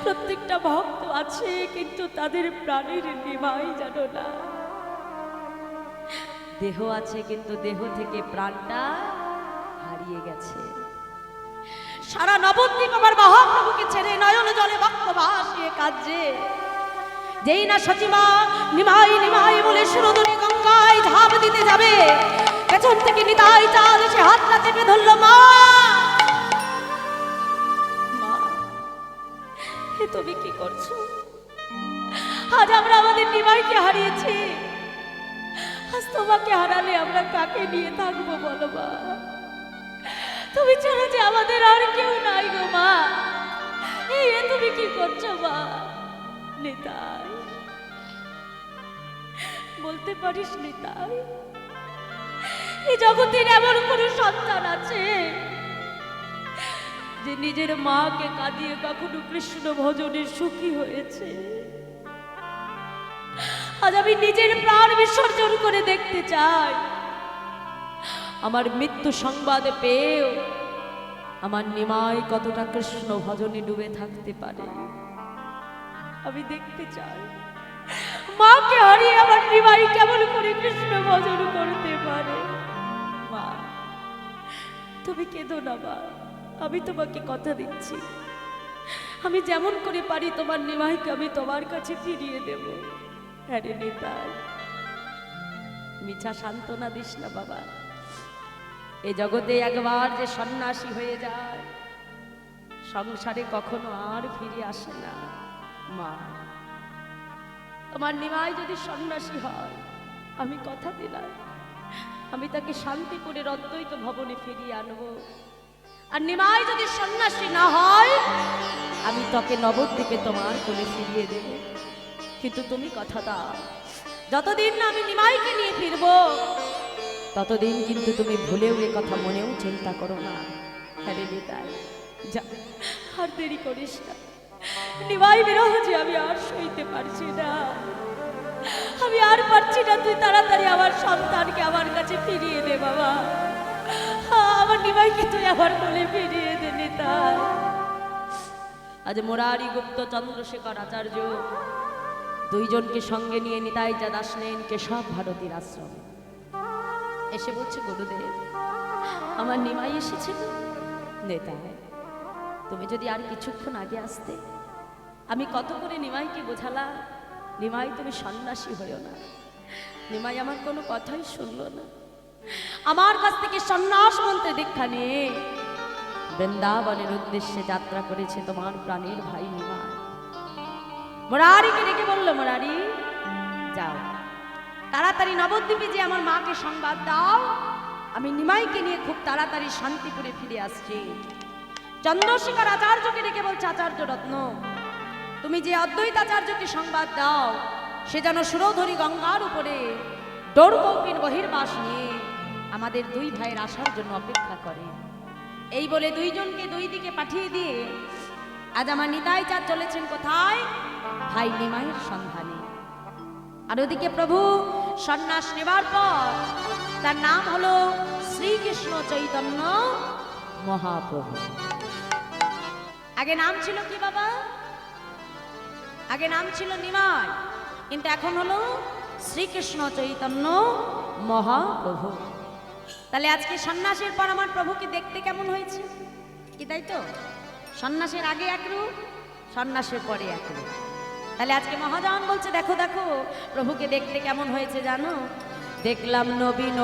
প্রত্যেকটা ভক্ত আছে, কিন্তু তাদের প্রাণের নিমাই জানো না। দেহ আছে কিন্তু দেহ থেকে প্রাণটা হারিয়ে গেছে। সারা নবদ্বীপ আমার মহাপ্রভুকে ছেড়ে নয়ন জলে বক্ষ ভাসিয়ে কাঁদছে। যেই না সচিমা নিমাই নিমাই বলে সুরধুনী গঙ্গায় ঝাঁপ দিতে যাবে, পেছন থেকে নিতাই চাঁদ এসে হাতটা চেপে ধরল। মা মা এ তুমি কি করছো? আজ আমরা আমাদের নিমাইকে হারিয়েছি, আজ তোমাকে হারালে আমরা কাকে নিয়ে থাকবো বলো মা? তুমি ছাড়া যে আমাদের আর কেউ নাই গো মা। এই তুমি কি করছো মা? নিতাই বলতে পারিস নিতাই, এই জগতের এমন কোন সন্তান আছে যে নিজের মাকে কাঁদিয়ে কখনো কৃষ্ণ ভজনে সুখী হয়েছে? আজ আমি নিজের প্রাণ বিসর্জন করে দেখতে চাই আমার মৃত্যু সংবাদ পেয়েও আমার নিমাই কতটা কৃষ্ণ ভজনে ডুবে থাকতে পারে। আমি দেখতে চাই মাকে হারিয়ে আমার নিমাই কেমন করে কৃষ্ণ ভজন করতে পারে। মা, তুমি কেঁদো না মা, আমি তোমাকে কথা দিচ্ছি, আমি যেমন করে পারি তোমার নিমাইকে আমি তোমার কাছে ফিরিয়ে দেব। হ্যাঁ রে নিতাই, মিছা সান্ত্বনা দিস না বাবা। এ জগতে একবার যে সন্ন্যাসী হয়ে যায় সংসারে কখনো আর ফিরে আসে না। মা, তোমার নিমাই যদি সন্ন্যাসী হয় আমি কথা দিলাম আমি তাকে শান্তিপুরের অদ্বৈত ভবনে ফিরিয়ে আনবো। আর নিমাই যদি সন্ন্যাসী না হয় আমি তোকে নবদ্বীপে তোমার কোলে ফিরিয়ে দেব। কিন্তু তুমি কথা দাও, যতদিন না আমি নিমাইকে নিয়ে ফিরবো ততদিন কিন্তু তুমি ভুলেও এ কথা মনেও চিন্তা করো না। হ্যাঁ রে নিতাই, যা, আর দেরি করিস না। নিমাই বিরহ যে আমি আর সইতে পারছি না, আমি আর পারছি না। তুই তাড়াতাড়ি আমার সন্তানকে আমার কাছে ফিরিয়ে দে বাবা, আমার নিমাইকে তুই আমার কোলে ফিরিয়ে দে নিতাই। আজ মুরারি গুপ্ত চন্দ্রশেখর আচার্য দুইজনকে সঙ্গে নিয়ে নিতাই যা দাস নেন কেশব ভারতীর আশ্রম এসে বলছে, গুরুদেব আমার নিমাই এসেছিল। নেতাই, তুমি যদি আর কিছুক্ষণ আগে আসতে, আমি কত করে নিমাইকে বোঝালাম, নিমাই তুমি সন্ন্যাসী হইও না। নিমাই আমার কোনো কথাই শুনলো না, আমার কাছ থেকে সন্ন্যাস মন্ত্রে দীক্ষা নিয়ে বৃন্দাবনের উদ্দেশ্যে যাত্রা করেছে তোমার প্রাণের ভাই নিমাই। মুরারিকে ডেকে বলল, মুরারি যাও তাড়াতাড়ি নবদ্বীপে যে আমার মাকে সংবাদ দাও আমি নিমাইকে নিয়ে খুব তাড়াতাড়ি শান্তিপুরে ফিরে আসছি। চন্দ্রশেখর আচার্যকে ডেকে বলছে, আচার্য রত্ন তুমি যে অদ্বৈত আচার্যকে সংবাদ দাও সে যেন সুরধরি গঙ্গার উপরে ডোরকৌপিন বহির্বাস নিয়ে আমাদের দুই ভাইয়ের আসার জন্য অপেক্ষা করে। এই বলে দুইজনকে দুই দিকে পাঠিয়ে দিয়ে আজ আমার নিতাই চাঁদ চলেছেন কোথায়? ভাই নিমাইয়ের সন্ধানে। আর ওদিকে প্রভু সন্ন্যাস নেবার পর তার নাম হলো শ্রীকৃষ্ণ চৈতন্য মহাপ্রভু। আগে নাম ছিল কি বাবা? আগে নাম ছিল নিমাই, কিন্তু এখন হলো শ্রীকৃষ্ণ চৈতন্য মহাপ্রভু। তাহলে আজকে সন্ন্যাসের পর আমার প্রভুকে দেখতে কেমন হয়েছে কি? তাই তো, সন্ন্যাসের আগে এক রূপ, সন্ন্যাসের পরে এক রূপ। তাহলে আজকে মহাজন বলছে, দেখো দেখো প্রভুকে দেখতে কেমন হয়েছে জানো? দেখলাম নবীন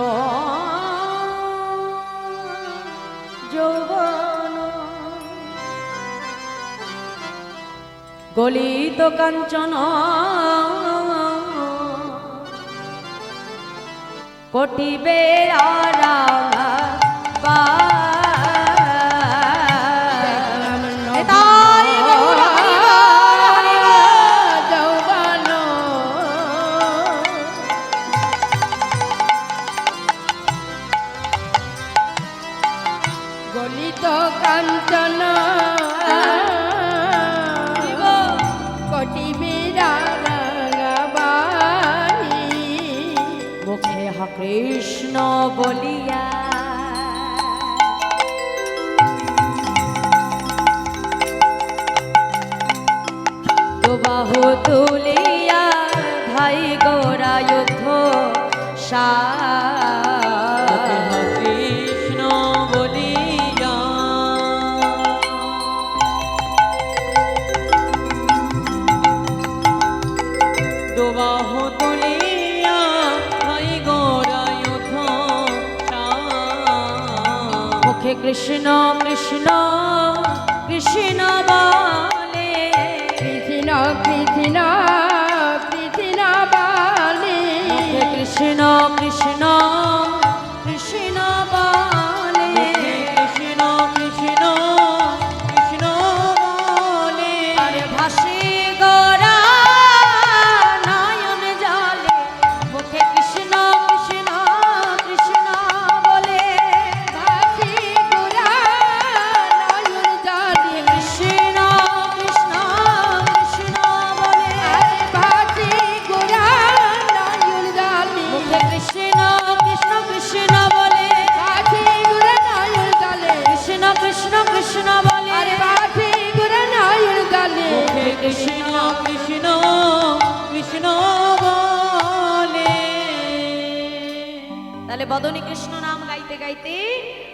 যৌবন গলিত কাঞ্চন কোটিবে গলিত কাঞ্চন মুখে হা কৃষ্ণ বলিয়া তো বাহু তুলিয়া ধাই গোরা যুদ্ধ কৃষ্ণ বলিয়া দুবাহু তুলিয়া ভাই গৌরায়ুধ মুখে কৃষ্ণ কৃষ্ণ কৃষ্ণ বলে কৃষ্ণ কৃষ্ণ কৃষ্ণ বলে মুখে কৃষ্ণ কৃষ্ণ কৃষ্ণ বলে কৃষ্ণ কৃষ্ণ কৃষ্ণ বলে আরে ভাসে গোরা নয়ন জলে মুখে কৃষ্ণ কৃষ্ণ কৃষ্ণ বলে ভাসি গোরা নয়ন জলে কৃষ্ণ বদনী কৃষ্ণ নাম গাইতে গাইতে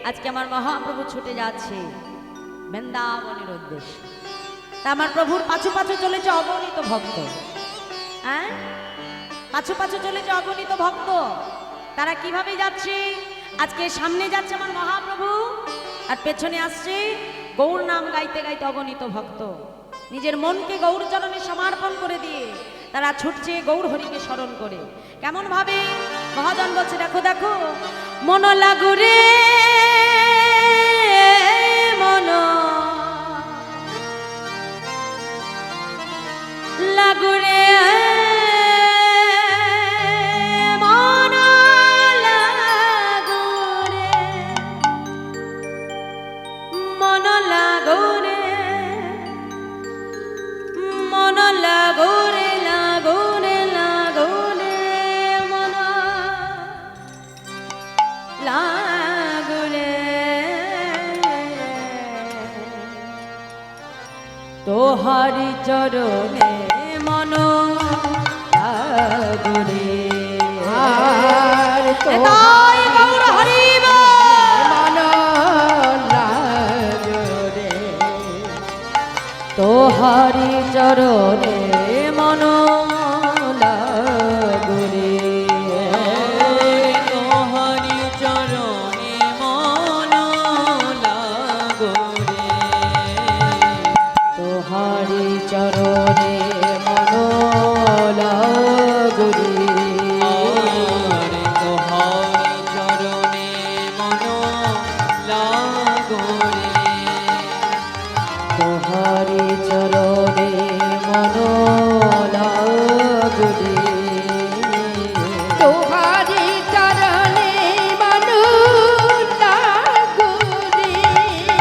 আজকে আমার মহাপ্রভু ছুটে যাচ্ছে বৃন্দাবনের উদ্দেশ্যে। তা আমার প্রভুর পাছু পাছু চলেছে অগণিত ভক্ত। হ্যাঁ, পাছু পাছু চলেছে অগণিত ভক্ত। তারা কিভাবে যাচ্ছে? আজকে সামনে যাচ্ছে আমার মহাপ্রভু, আর পেছনে আসছে গৌর নাম গাইতে গাইতে অগণিত ভক্ত। নিজের মনকে গৌর চরণে সমর্পণ করে দিয়ে তারা ছুটছে গৌর হরিকে স্মরণ করে। কেমন ভাবে মহাজন বলছে, দেখো দেখো মন লাগুরে মন লাগুরে মন লাগুরে মন লাগুরে মন লাগুরে লাগুরে লাগুরে মন লাগুরে তোহারি চরণে মন লাগুরে। আর তাই গৌর হরি মন লাগরে তোহারি চরণে মন লাগুরে। তোহারি চরণে মন লাগরে। তোহারি চরণে মন লাগুরে। আরে তোহারি চরণে মন লাগরে। তোহারি চরণে মন লাগুরে। তোহারি চরণে মন লাগুরে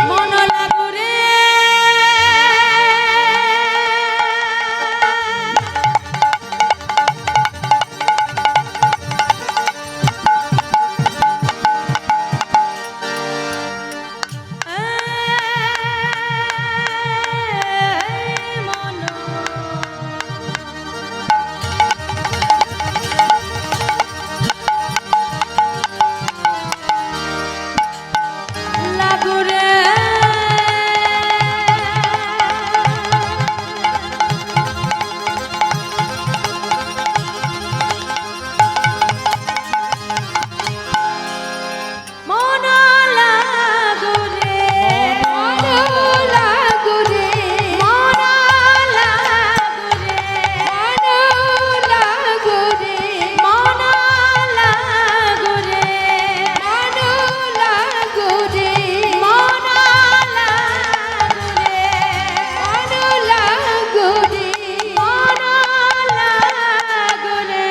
মন লাগুরে। মন লাগুরে। মন লাগুরে। মন লাগুরে মন লাগুরে। মন লাগুরে মন লাগুরে। মন লাগুরে মন লাগুরে। মন লাগুরে মন লাগুরে।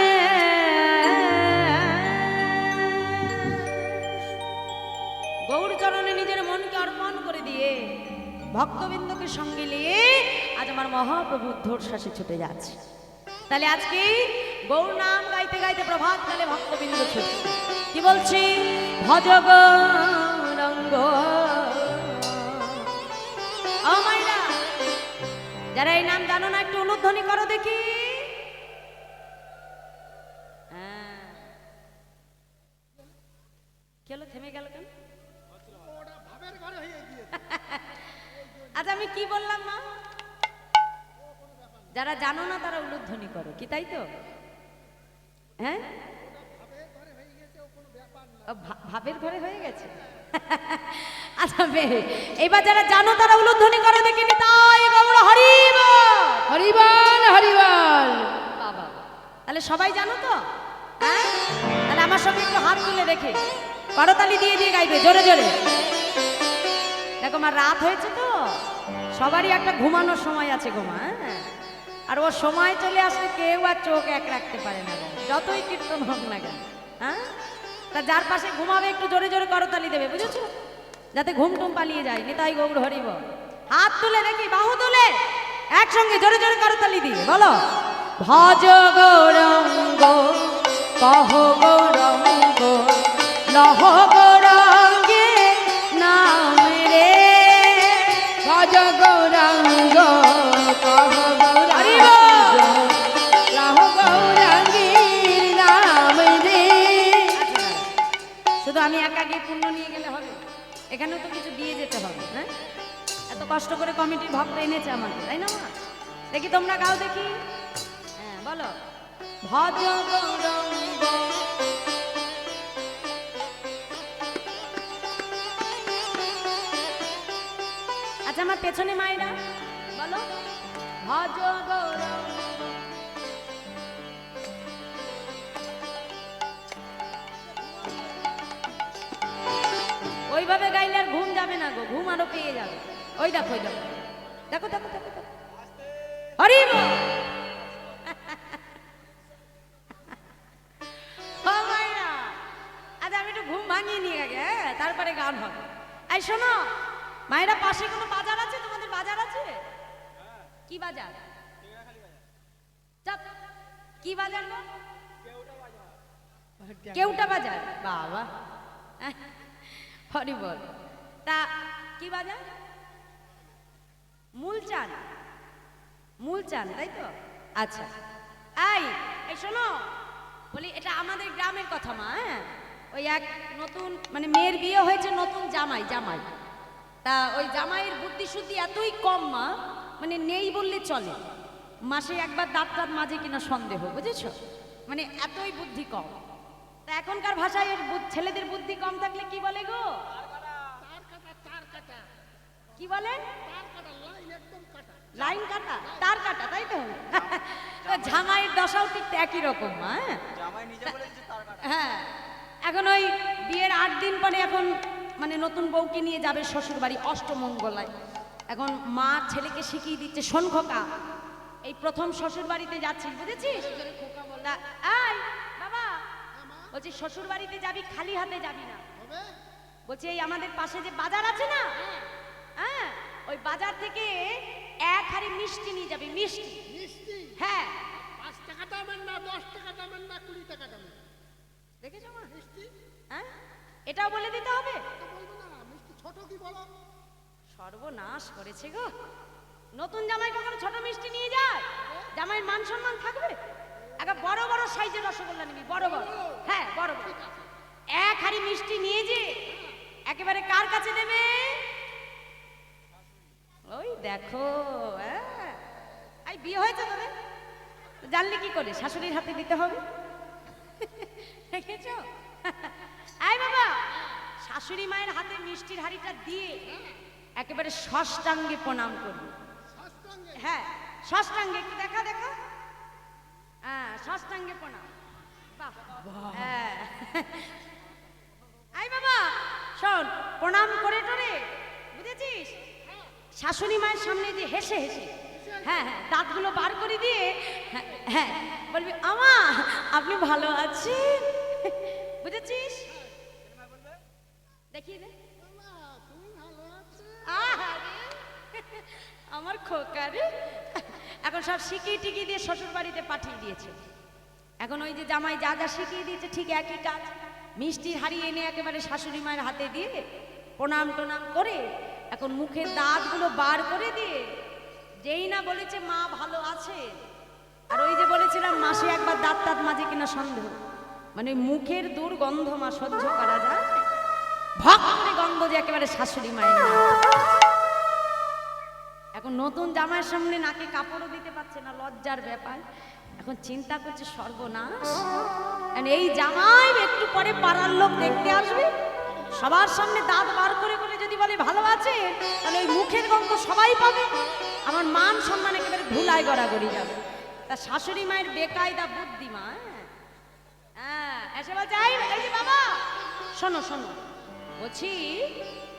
গৌর চরণে নিজের মনকে অর্পণ করে দিয়ে ভক্তবৃন্দকে সঙ্গে নিয়ে আজ আমার মহাপ্রভু ঊর্ধ্বশ্বাসে ছুটে যাচ্ছে। তাহলে আজকে গৌর নাম গাইতে গাইতে প্রভাত কালে ভক্তবৃন্দ ছুটছে। কি বলছি? ভজ গৌরঙ্গ। ও মাইরা, যারা এই নাম জানো না একটু অনুধ্বনি করো দেখি। হ্যাঁ। কি হলো, থেমে গেল কেন? আচ্ছা আমি কি বললাম মা? যারা জানো না তারা উলুধ্বনি করো, কি তাই তো? হ্যাঁ, ভাবের ঘরে হয়ে গেছে। আচ্ছা এবার যারা জানো তারা উলুধ্বনি করো দেখিনি। তাই গৌর হরি বল। হরিবল হরিবল। বাবা, তাহলে সবাই জানো তো? হ্যাঁ, তাহলে আমার সঙ্গে একটু হাত তুলে দেখে করতালি দিয়ে দিয়ে গাইবে জোরে জোরে। দেখো আমার রাত হয়েছে তো, সবারই একটা ঘুমানোর সময় আছে ঘুমা। হ্যাঁ, আর ও সময় চলে আসলে কেউ আর চোখ এক রাখতে পারে না, যতই কীর্তন হোক না কেন। হ্যাঁ, তা যার পাশে ঘুমাবে একটু জোরে জোরে করতালি দেবে, বুঝেছো? যাতে ঘুম টুম পালিয়ে যায়। নিতাই গৌর হরিব। হাত তুলে দেখি, বাহু তুলে একসঙ্গে জোরে জোরে করতালি দিয়ে বলো, ভজ গৌরঙ্গ কহ গৌরঙ্গ লহ গৌরঙ্গে নাম রে। ভজ গৌরাঙ্গ কহ হরি গৌরাঙ্গ বল। রাহ গৌরাঙ্গীর নাম রে। আমি একা গিয়ে পুণ্য নিয়ে গেলে হবে? এখানেও তো কিছু দিয়ে যেতে হবে, হ্যাঁ? এত কষ্ট করে কমিটির ভক্ত এনেছে আমাকে, তাই না মা? দেখি তোমরা গাও দেখি। হ্যাঁ বলো, ভজ গৌরঙ্গ। আচ্ছা আমার পেছনে মায়েরা বলো, ভজ গৌরঙ্গ। ওইভাবে গাইলে আর ঘুম যাবে না গো, ঘুম আরো পেয়ে যাবে। ওই দেখো, ওই দেখো, দেখো দেখো দেখো দেখো। হরি বল। ও মাইরা, আচ্ছা আমি একটু ঘুম ভাঙিয়ে নিয়ে আগে, হ্যাঁ তারপরে গান হবে। এই শোনো মায়েরা, পাশে কোনো বাজার আছে? তোমাদের বাজার আছে? কি বাজার? চাপ, কি বাজার গো? কেউটা বাজার। বাবা, হরি বল। তা কি বাজার? মূলচান, মূলচান, তাই তো? আচ্ছা এই শোনো, বলি এটা আমাদের গ্রামের কথা মা, হ্যাঁ? ওই এক নতুন মানে মেয়ের বিয়ে হয়েছে, নতুন জামাই, জামাই। তা ওই জামাইয়ের বুদ্ধি শুদ্ধি এতই কম মা, মানে নেই বললে চলে। মাসে একবার দাঁত দাঁত মাঝে কিনা সন্দেহ, বুঝেছো? মানে এতই বুদ্ধি কম। তা এখনকার ভাষায় এর ছেলেদের বুদ্ধি কম থাকলে কি বলে গো? কি বলেন? লাইন কাটা, তার কাটা, তাই তো? জামাইয়ের দশাও ঠিক একই রকম মা, হ্যাঁ। এখন ওই বিয়ের 8 দিন পরে এখন মানে নতুন বউকে নিয়ে যাবে শ্বশুর বাড়ি অষ্টমঙ্গলায়। এখন মা ছেলেকে শিখিয়ে দিচ্ছে, শোন খোকা, এই প্রথম শ্বশুর বাড়িতে যাচ্ছিস, বুঝেছিস? এই বাবা বলছি, শ্বশুর বাড়িতে যাবি খালি হাতে যাবি না। বলছি এই আমাদের পাশে যে বাজার আছে না, হ্যাঁ ওই বাজার থেকে 1 হাঁড়ি মিষ্টি নিয়ে যাবি। মিষ্টি, হ্যাঁ। 5 টাকা দামের না, 10 টাকা দামের না, 20 টাকা দামের? দেখেছো মা? হ্যাঁ এটাও বলে দিতে হবে? মিষ্টি ছোট কি বলো? সর্বনাশ করেছে গো। নতুন জামাই কখনো ছোট মিষ্টি নিয়ে যায়? জামাইয়ের মান সম্মান থাকবে? একটা বড় বড় সাইজের রসগোল্লা নিবি, বড় বড়, হ্যাঁ বড় বড়। 1 হাঁড়ি মিষ্টি নিয়ে যে একেবারে কার কাছে দেবে? ওই দেখো, হ্যাঁ এই বিয়ে হয়েছে তোদের, জানলে কি করে? শাশুড়ির হাতে দিতে হবে, দেখেছো? এই বাবা, শাশুড়ি মায়ের হাতে মিষ্টির হাঁড়িটা দিয়ে একেবারে ষষ্ঠাঙ্গে প্রণাম করবি। হ্যাঁ ষষ্ঠাঙ্গে, কি দেখা দেখা, হ্যাঁ ষষ্ঠাঙ্গে প্রণাম। বাহ, হ্যাঁ। এই বাবা শোন, প্রণাম করে টোরে, বুঝেছিস? শাশুড়ি মায়ের সামনে যে হেসে হেসে, হ্যাঁ হ্যাঁ দাঁতগুলো বার করে দিয়ে, হ্যাঁ হ্যাঁ বলবি, আমা আপনি ভালো আছেন, বুঝেছিস? দেখিয়ে দে। আমার খোকা রে, এখন সব শিখিয়ে টিকিয়ে দিয়ে শ্বশুর বাড়িতে পাঠিয়ে দিয়েছে। এখন ওই যে জামাই যা যা শিখিয়ে দিয়েছে ঠিক একই কাজ। মিষ্টির হাড়ি এনে একেবারে শাশুড়ি মায়ের হাতে দিয়ে প্রণাম টনাম করে এখন মুখের দাঁতগুলো বার করে দিয়ে, যেই না বলেছে মা ভালো আছে, আর ওই যে বলেছিলাম মাসে একবার দাঁত দাঁত মাঝে কিনা সন্দেহ, মানে মুখের দুর্গন্ধ মা সহ্য করা যায়, ভক করে গন্ধ যে একেবারে শাশুড়ি মায়ের না। এখন নতুন জামাইয়ের সামনে নাকে কাপড়ও দিতে পারছে না, লজ্জার ব্যাপার। এখন চিন্তা করছে সর্বনাশ, এই জামাই একটু পরে পাড়ার লোক দেখতে আসবে, সবার সামনে দাঁত বার করে করে যদি বলে ভালো আছে, তাহলে ওই মুখের গন্ধ সবাই পাবে, আমার মান সম্মান একেবারে ধুলায় গড়াগড়ি যাবে। তা শাশুড়ি মায়ের বেকায়দা বুদ্ধি মা, হ্যাঁ এসে বলছে, এই যে বাবা শোনো শোনো, বলছি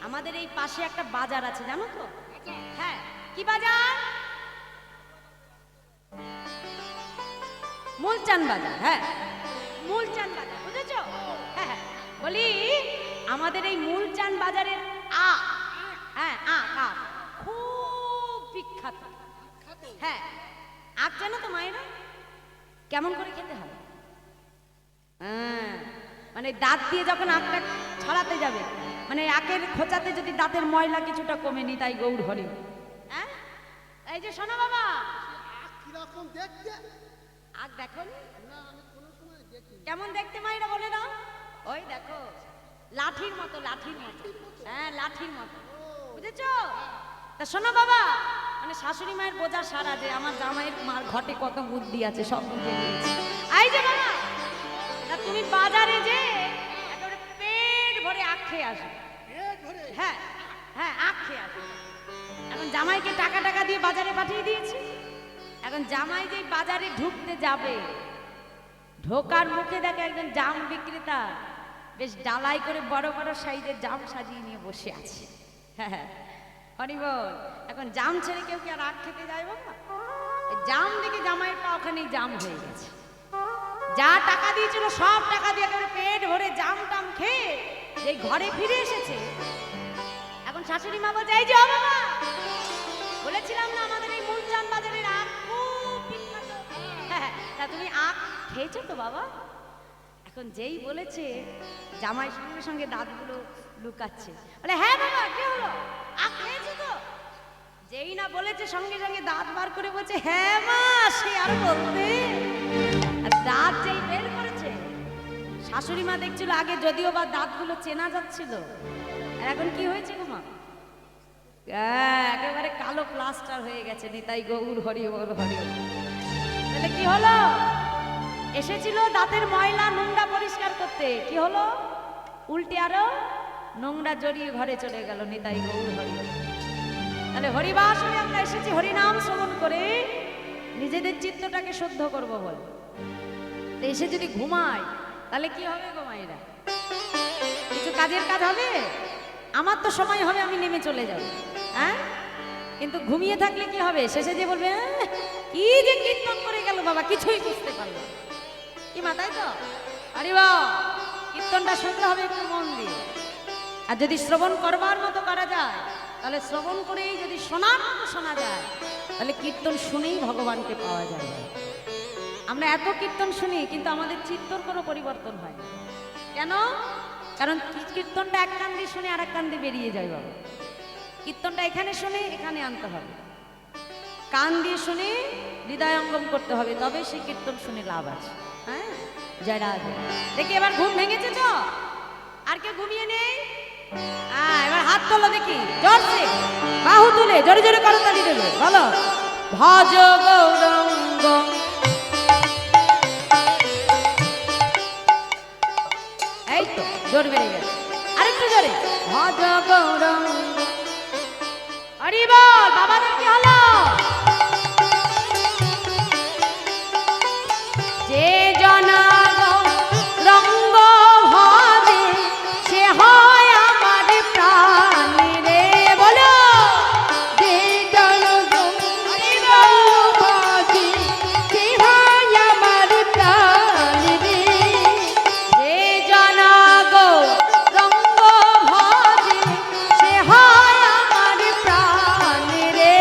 আমাদের এই পাশে একটা বাজার আছে জানো তো? হ্যাঁ কি বাজার? মূলচান বাজার, হ্যাঁ মূলচান বাজার, বুঝেছো? হ্যাঁ হ্যাঁ বলি আমাদের এই মূলচান বাজারের হ্যাঁ খুব বিখ্যাত। হ্যাঁ আখ জানো তো মায়েরা কেমন করে খেতে হয়? হ্যাঁ মানে দাঁত দিয়ে যখন আখটা ছড়াতে যাবে, মানে আখের খোঁচাতে যদি দাঁতের ময়লা কিছুটা কমে নি, তাই গৌর হরি। হ্যাঁ এই যে শোনো বাবা, কিরকম দেখতে? আখ দেখো না আমি কোনো সময় দেখি। কেমন দেখতে মায়েরা বলে দাও? ওই দেখো লাঠির মতো, লাঠির মতো, হ্যাঁ লাঠির মতো, বুঝেছো? তা শোনো বাবা, মানে শাশুড়ি মায়ের বোঝা সারা যে আমার জামাইয়ের মার ঘটে কত বুদ্ধি আছে সব বুঝে নিয়েছি। এই যে বাবা, তা তুমি বাজারে যে একেবারে পেট ভরে আখ খেয়ে আসবে। হ্যাঁ হ্যাঁ, আখ খেয়ে আসবে। এখন জামাইকে টাকা টাকা দিয়ে বাজারে পাঠিয়ে দিয়েছি। এখন জামাই যে বাজারে ঢুকতে যাবে, ঢোকার মুখে দেখে একজন জাম বিক্রেতা বেশ ডালাই করে বড় বড় সাইজের জাম সাজিয়ে নিয়ে বসে আছে। হ্যাঁ হরি বল। এখন জাম ছেড়ে কেউ কি আর আখ খেতে যায় বাবা? এই জাম দেখে জামাইয়ের পা ওখানেই জাম হয়ে গেছে। যা টাকা দিয়েছিল সব টাকা দিয়ে একেবারে পেট ভরে জাম টাম খেয়ে যেই ঘরে ফিরে এসেছে, এখন শাশুড়ি মা বলছে, এই যে ও বাবা, বলেছিলাম না আমাদের এই মুলচান বাজারের আখ খুব বিখ্যাত। হ্যাঁ, তা তুমি আখ খেয়েছো তো বাবা? এখন যেই বলেছে, জামাই সঙ্গে সঙ্গে দাঁতগুলো লুকাচ্ছে, বলে হ্যাঁ বাবা কি হলো, আখ খেয়েছো তো? যেই না বলেছে সঙ্গে সঙ্গে দাঁত বার করে বলছে, হ্যাঁ মা, সে আর বলতে। আর দাঁত যেই বের করেছে, শাশুড়ি মা দেখছিল আগে যদিও বা দাঁতগুলো চেনা যাচ্ছিল, আর এখন কি হয়েছে গো মা? একেবারে কালো প্লাস্টার হয়ে গেছে। নিতাই গৌর হরি বল, হরি বল। তাহলে কি হলো? এসেছিল দাঁতের ময়লা নোংরা পরিষ্কার করতে, কি হলো? উল্টে আরো নোংরা জড়িয়ে ঘরে চলে গেল। নিতাই গৌর হরি বল। তাহলে হরিবাসরে আমরা এসেছি হরিনাম শ্রবণ করে নিজেদের চিত্তটাকে শুদ্ধ করব বল। এসে যদি ঘুমাই তাহলে কি হবে গো মায়েরা? কিছু কাজের কাজ হবে? আমার তো সময় হবে, আমি নেমে চলে যাব, হ্যাঁ? কিন্তু ঘুমিয়ে থাকলে কি হবে? শেষে যে বলবে, কি যে কীর্তন করে গেল বাবা, কিছুই বুঝতে পারলো কি মা, তাই তো? আরে বা, কীর্তনটা শুনতে হবে একটু মন দিয়ে। আর যদি শ্রবণ করবার মতো করা যায়, তাহলে শ্রবণ করেই যদি শোনার মতো শোনা যায়, তাহলে কীর্তন শুনেই ভগবানকে পাওয়া যায়। আমরা এত কীর্তন শুনি কিন্তু আমাদের চিত্তর কোনো পরিবর্তন হয় না। কেন? কারণ কীর্তনটা এক কান দিয়ে শুনে আর এক কান দিয়ে বেরিয়ে যায় বাবা। কীর্তনটা এখানে শুনে এখানে আনতে হবে, কান দিয়ে শুনে হৃদয়ঙ্গম করতে হবে, তবে সেই কীর্তন শুনে লাভ আছে। হ্যাঁ, জয় রাধে। দেখি এবার ঘুম ভেঙেছে তো? আর কেউ ঘুমিয়ে নেই? এবার হাত তোলো দেখি, জোরসে বাহু তুলে জোরে জোরে করতালি দেবে, বলো ভজ গৌরঙ্গ। এই তো জোর বেড়ে গেছে, আরেকটু জোরে, ভজ গৌরঙ্গ। হরি বল। বাবাদের কি হলো? যে জনা রঙ্গ ভজে সে হয় আমার প্রাণ রে, বলো যে জনগণ ভাজি সে হয় আমার প্রাণ রে। যে জনা রঙ্গ ভজে সে হয় আমার প্রাণ রে।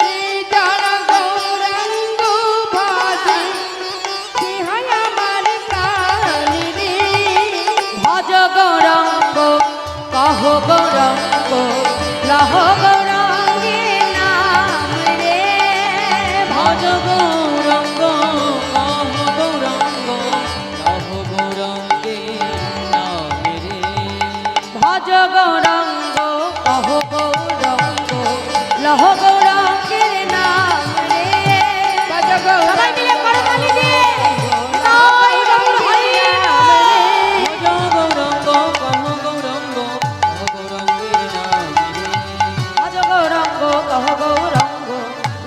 যে জনগণ ভাজি সে হয় আমার প্রাণ রে। ভজ গৌরঙ্গ কহ গৌরঙ্গ লহ গৌরঙ্গে নাম রে। ভজ গৌরঙ্গ কহ গৌরঙ্গ লহ গৌরঙ্গে নামে রে। ভজ গৌরঙ্গ কহ গৌরঙ্গ লহ গৌরঙ্গের নাম রে। সবাই মিলে করতালি দিয়ে জয় গৌর হরি নাম রে। ভজ গৌরঙ্গ কহ গৌরঙ্গ লহ গৌরঙ্গের নামে রে। ভজ গৌরঙ্গ কহ গৌরঙ্গ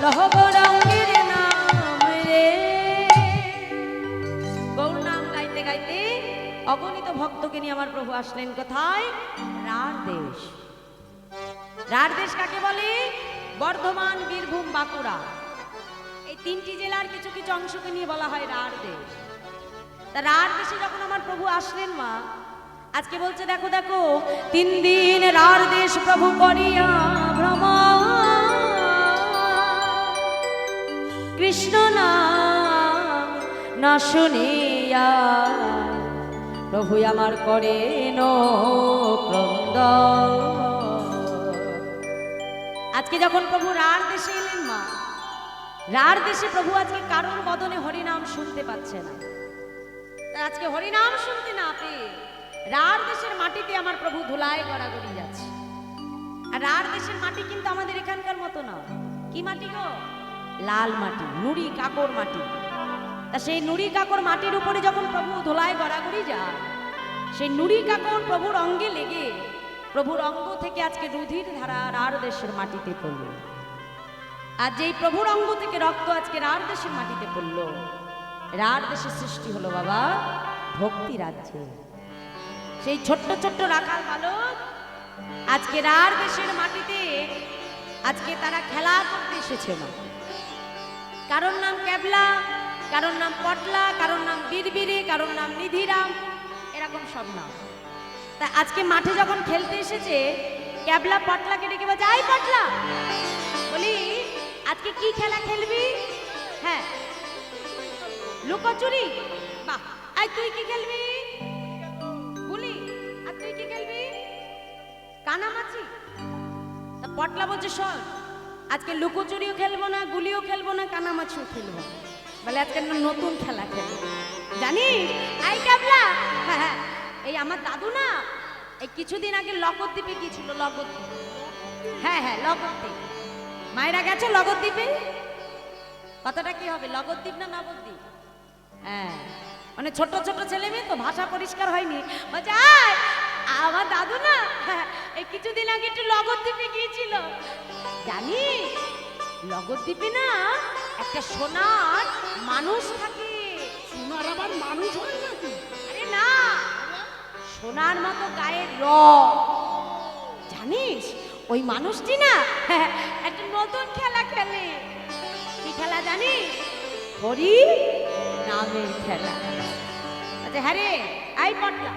লহ গৌরঙ্গের নাম রে। গৌর নাম গাইতে গাইতে অগণিত ভক্তকে নিয়ে আমার প্রভু আসলেন কোথায়? রাঢ় দেশ। রাঢ় দেশ কাকে বলে? বর্ধমান, বীরভূম, বাঁকুড়া, এই তিনটি জেলার কিছু কিছু অংশকে নিয়ে বলা হয় রাঢ় দেশ। তা রাঢ় দেশে যখন আমার প্রভু আসলেন মা, আজকে বলছে দেখো দেখো, 3 দিন রাঢ় দেশ প্রভু করিয়া ভ্রমণ, কৃষ্ণ নাম না শুনিয়া প্রভু আমার করেন ক্রন্দন। আজকে যখন প্রভু রাঢ় দেশে এলেন মা, রাঢ় দেশে প্রভু আজকে কারোর বদনে হরিনাম শুনতে পাচ্ছে না। তাই আজকে হরিনাম শুনতে না পেয়ে রাঢ় দেশের মাটিতে আমার প্রভু ধুলায় গড়াগড়ি যাচ্ছে। আর রাঢ় দেশের মাটি কিন্তু আমাদের এখানকার মতো না। কি মাটি গো? লাল মাটি, নুড়ি কাকর মাটি। তা সেই নুড়ি কাকর মাটির উপরে যখন প্রভু ধুলায় গড়াগড়ি যায়, সেই নুড়ি কাকর প্রভুর অঙ্গে লেগে প্রভুর অঙ্গ থেকে আজকে রুধির ধারা রাঢ় দেশের মাটিতে পড়ল। আর যেই প্রভুর অঙ্গ থেকে রক্ত আজকে রাঢ় দেশের মাটিতে পড়ল, রাঢ় দেশের সৃষ্টি হলো বাবা ভক্তি রাজ্যে। সেই ছোট্ট ছোট্ট রাখাল বালক আজকে রাঢ় দেশের মাটিতে আজকে তারা খেলা করতে এসেছে না। কারোর নাম ক্যাবলা, কারোর নাম পটলা, কারোর নাম বীরবীরে, কারোর নাম নিধিরাম, এরকম সব নাম। তা আজকে মাঠে যখন খেলতে এসেছে, ক্যাবলা পটলাকে ডেকে বলছে, আই পটলা, বলি আজকে কি খেলা খেলবি? হ্যাঁ, লুকোচুরি। বাহ, আই তুই কি খেলবি? বলি আর তুই কি খেলবি? কানামাছি। তা পটলা বলছে, শোন, আজকে লুকোচুরিও খেলবো না, গুলিও খেলবো না, কানামাছিও খেলবো না, বলে আজকে নতুন খেলা খেলবো। জানিস আই ক্যাবলা, হ্যাঁ হ্যাঁ, এই আমার দাদু না এই কিছুদিন আগে লগদ্বীপে গিয়েছিল। লগদ্বীপ, হ্যাঁ হ্যাঁ লগদ্বীপ। মায়েরা গেছে লগদ্বীপে? কতটা কি হবে, লগদ্বীপ না নবদ্বীপ? হ্যাঁ, মানে ছোট ছোট ছেলে মেয়ে তো ভাষা পরিষ্কার হয়নি, বলছে আয় আমার দাদু না এই কিছুদিন আগে একটু লগদ্বীপে গিয়েছিল। জানি লগদ্বীপে না একটা সোনার মানুষ থাকে। সোনার আবার মানুষ হয় নাকি? আরে না, সোনার মতো গায়ের রং। জানিস ওই মানুষটি না একটা নতুন খেলা খেলে। কি খেলা জানিস? হরি নামের খেলা। আচ্ছা হ্যাঁ রে, আই পটলা,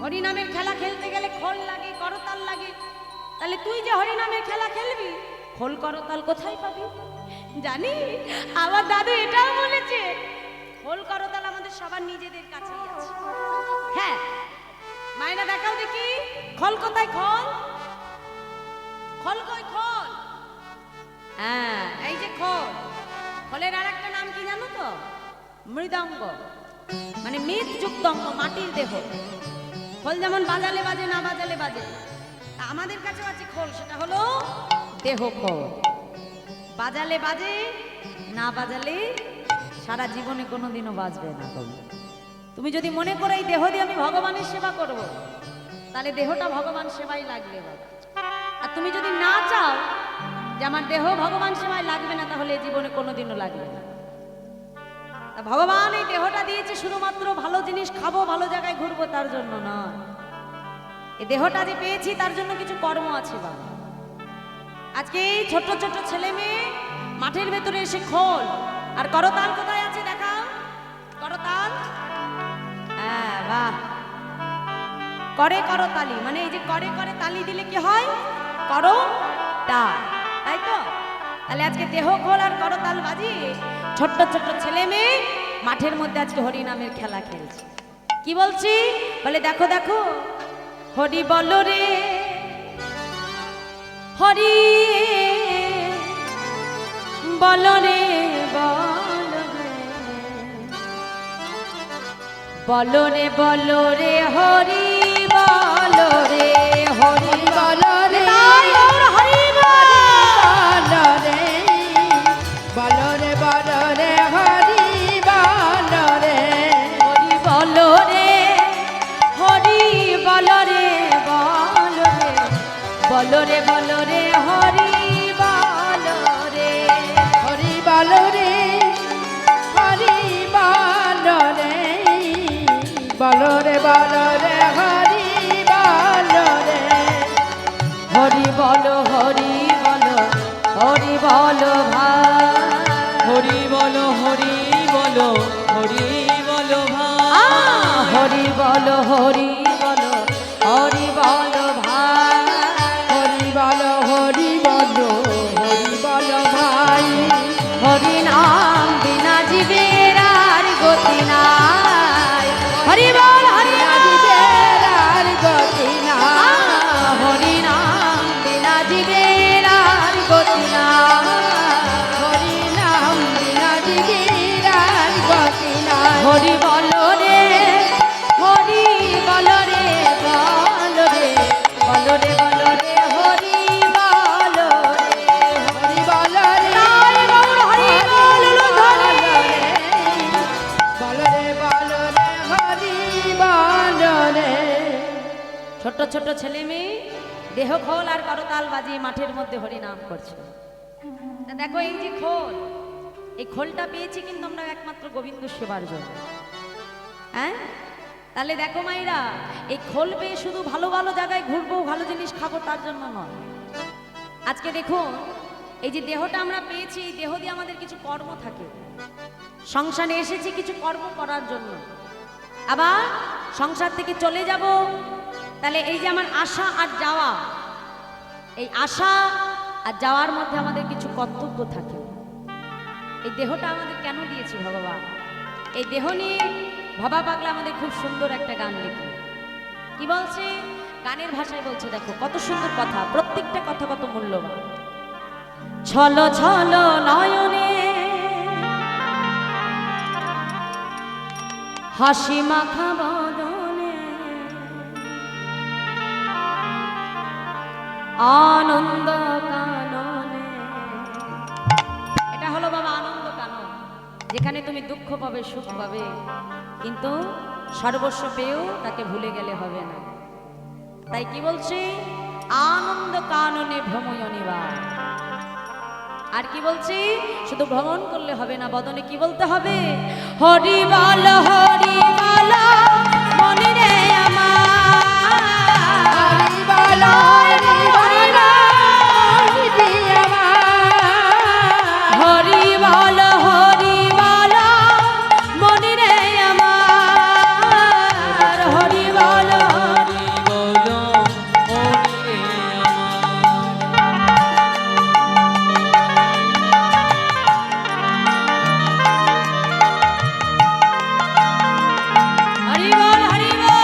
হরি নামের খেলা খেলতে গেলে খোল লাগে, করতাল লাগে। তাহলে তুই যে হরি নামের খেলা খেলবি, খোল করতাল কোথায় পাবি? জানি আমার দাদু এটাও বলেছে, খোল করতাল আমাদের সবার নিজেদের কাছেই আছে। হ্যাঁ, মায়েরা দেখাও দেখি খোল কোথায়? খোল, খোল কই? খোল, হ্যাঁ এই যে খোল। খোলের আর একটা নাম কি জানো তো? মৃদঙ্গ, মানে মৃৎ যুক্ত অঙ্গ, মাটির দেহ। খোল যেমন বাজালে বাজে, না বাজালে বাজে, আমাদের কাছে আছে খোল, সেটা হলো দেহ খোল। বাজালে বাজে, না বাজালে সারা জীবনে কোনোদিনও বাজবে না। তুমি যদি মনে করো এই দেহ দিয়ে আমি ভগবানের সেবা করব, তাহলে দেহটা ভগবান সেবাই লাগবে বাবা। আর তুমি যদি না চাও যে আমার দেহ ভগবান সেবায় লাগবে না, তাহলে এই জীবনে কোনোদিনও লাগবে না। তা ভগবান এই দেহটা দিয়েছে শুধুমাত্র ভালো জিনিস খাবো, ভালো জায়গায় ঘুরবো তার জন্য নয়। এই দেহটা যে পেয়েছি তার জন্য কিছু কর্ম আছে বাবা। আজকে এই ছোট ছোট ছেলে মেয়ে মাঠের ভেতরে এসে খোল আর করতাল কোথায় আছে দেখাও? করতাল, হ্যাঁ বাহ, করে করতালি, মানে এই যে করে করে তালি দিলে কি হয়? করো তাল, তাই তো? তাহলে আজকে দেহ খোল আর করতাল বাজিয়ে ছোট্ট ছোট্ট ছেলে মেয়ে মাঠের মধ্যে আজকে হরি নামের খেলা খেলছে। কি বলছি? বলে দেখো দেখো, হরি বল রে হরি, বল রে বল রে, বল রে বল রে হরি, বল রে হরি, বল রে হরি, বল রে, বল রে বল রে হরি, বল রে, হরি বল রে হরি, বল রে বল রে, বল রে বল রে হরি, বল রে, হরি বল রে, হরি বল রে, বল রে বল রে হরি, বল রে, হরি বল হরি বল, হরি বল ভাই, হরি বলো হরি বলো, হরি বলো ভাই। হরি বল হরি বল, হরি বল ভাই, হরি বল হরি বল, হরি বল ভাই, হরি নাম বিনা জীবের আর গতি নাই। হরি বল হরি জীবের আর গতি নাই, হরি নাম বিনা জীবের আর গতি নাই। হরি নাম বিনা জীবের আর গতি নাই, হরি বল রে হরি বল রে ছোট ছেলে মেয়ে দেহ খোল আর করতাল বাজিয়ে মাঠের মধ্যে হরিনাম করছে। তা দেখো এই যে খোল, এই খোলটা পেয়েছি কিন্তু আমরা একমাত্র গোবিন্দ সেবার জন্য। হ্যাঁ, তাহলে দেখো মাইরা, এই খোল পেয়ে শুধু ভালো ভালো জায়গায় ঘুরবো, ভালো জিনিস খাবো তার জন্য নয়। আজকে দেখুন, এই যে দেহটা আমরা পেয়েছি, এই দেহ দিয়ে আমাদের কিছু কর্ম থাকে। সংসারে এসেছি কিছু কর্ম করার জন্য, আবার সংসার থেকে চলে যাব। তাহলে এই যে আমার আসা আর যাওয়া, এই আসা আর যাওয়ার মধ্যে আমাদের কিছু কর্তব্য থাকে। এই দেহটা আমাদের কেন দিয়েছে ভগবান? এই দেহ নিয়ে ভবা পাগলা আমাদের খুব সুন্দর একটা গান লিখে। কি বলছে? গানের ভাষায় বলছে, দেখো কত সুন্দর কথা, প্রত্যেকটা কথা কত মূল্যবান। ছলো ছলো নয়নে হাসি মাখা বদনে আনন্দ কাননে। এটা হলো বাবা আনন্দ কানন, যেখানে তুমি দুঃখ পাবে, সুখ পাবে, কিন্তু সর্বস্ব পেয়েও তাকে ভুলে গেলে হবে না। তাই কি বলছে? আনন্দ কাননে ভ্রময়নিবা। আর কি বলছি? শুধু ভ্রমণ করলে হবে না, বদনে কি বলতে হবে? হরি বল হরি বল মনে রে আমার, হরি বল হরি বল হরি আমার, হরি বল হরি বল মনে রে আমার, হরি বল হরি বলো মনে হরি বল হরি বল।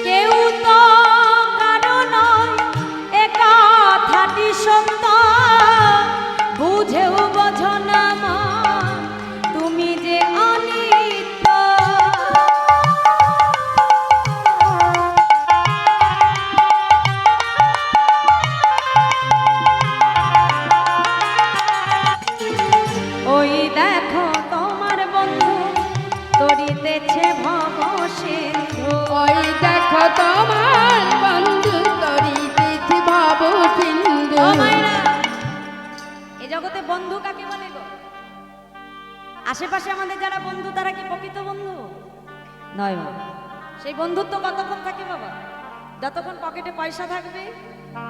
কেউ তো কারো নয়, এ কথাটি সত্য, বুঝেও বোঝো না মা, তুমি যে অনিত্য। ওই দেখো তোমার বন্ধু তরিতেছে ভব সিন্ধু। ওই দেখো তোমার বন্ধু তরিতেছে ভব সিন্ধু। ও মায়েরা, এই জগতে বন্ধু কাকে বলে গো? আশেপাশে আমাদের যারা বন্ধু তারা কি প্রকৃত বন্ধু নয় মা। সেই বন্ধুত্ব কতক্ষণ থাকে বাবা? যতক্ষণ পকেটে পয়সা থাকবে,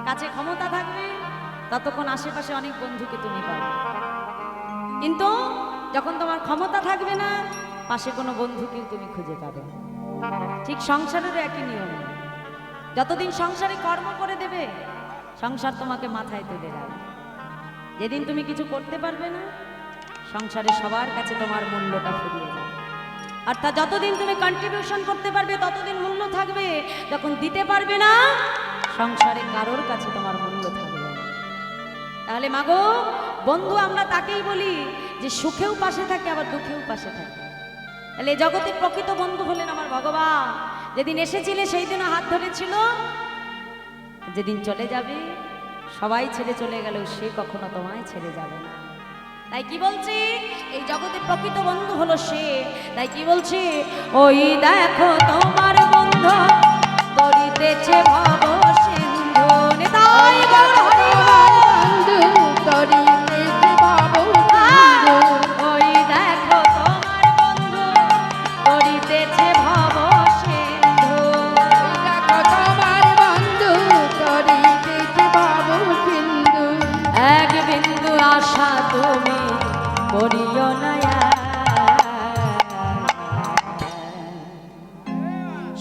কাছে ক্ষমতা থাকবে, ততক্ষণ আশেপাশে অনেক বন্ধুকে তুমি পাবে। কিন্তু যখন তোমার ক্ষমতা থাকবে না, পাশে কোনো বন্ধুকেও তুমি খুঁজে পাবে না। ঠিক সংসারেরও একই নিয়ম। যতদিন সংসারে কর্ম করে দেবে, সংসার তোমাকে মাথায় তুলে দেবে। যেদিন তুমি কিছু করতে পারবে না, সংসারে সবার কাছে তোমার মূল্যটা ফুরিয়ে যাবে। অর্থাৎ যতদিন তুমি কন্ট্রিবিউশন করতে পারবে ততদিন মূল্য থাকবে, যখন দিতে পারবে না, সংসারে কারোর কাছে তোমার মূল্য থাকবে না। তাহলে মাগো, বন্ধু আমরা তাকেই বলি যে সুখেও পাশে থাকে, আবার দুঃখেও পাশে থাকে। তাহলে এই জগতে প্রকৃত বন্ধু হলেন আমার ভগবান। যেদিন এসেছিলে সেই দিনও হাত ধরেছিল, যেদিন চলে যাবে, সবাই ছেড়ে চলে গেলেও সে কখনো তোমায় ছেড়ে যাবে না। তাই কি বলছি? এই জগতে প্রকৃত বন্ধু হলো সে। তাই কি বলছি? ওই দেখো তোমার বন্ধু তরিতেছে ভব সিন্ধু। নিতাই গৌর হরি বল। বন্ধু তরিতেছে ভব সিন্ধু। ওই দেখো তোমার বন্ধু তরিতেছে ভব সিন্ধু। দেখো তোমার বন্ধু তরিতেছে ভব সিন্ধু। এক বিন্দু আশা তুমি করিও না আর।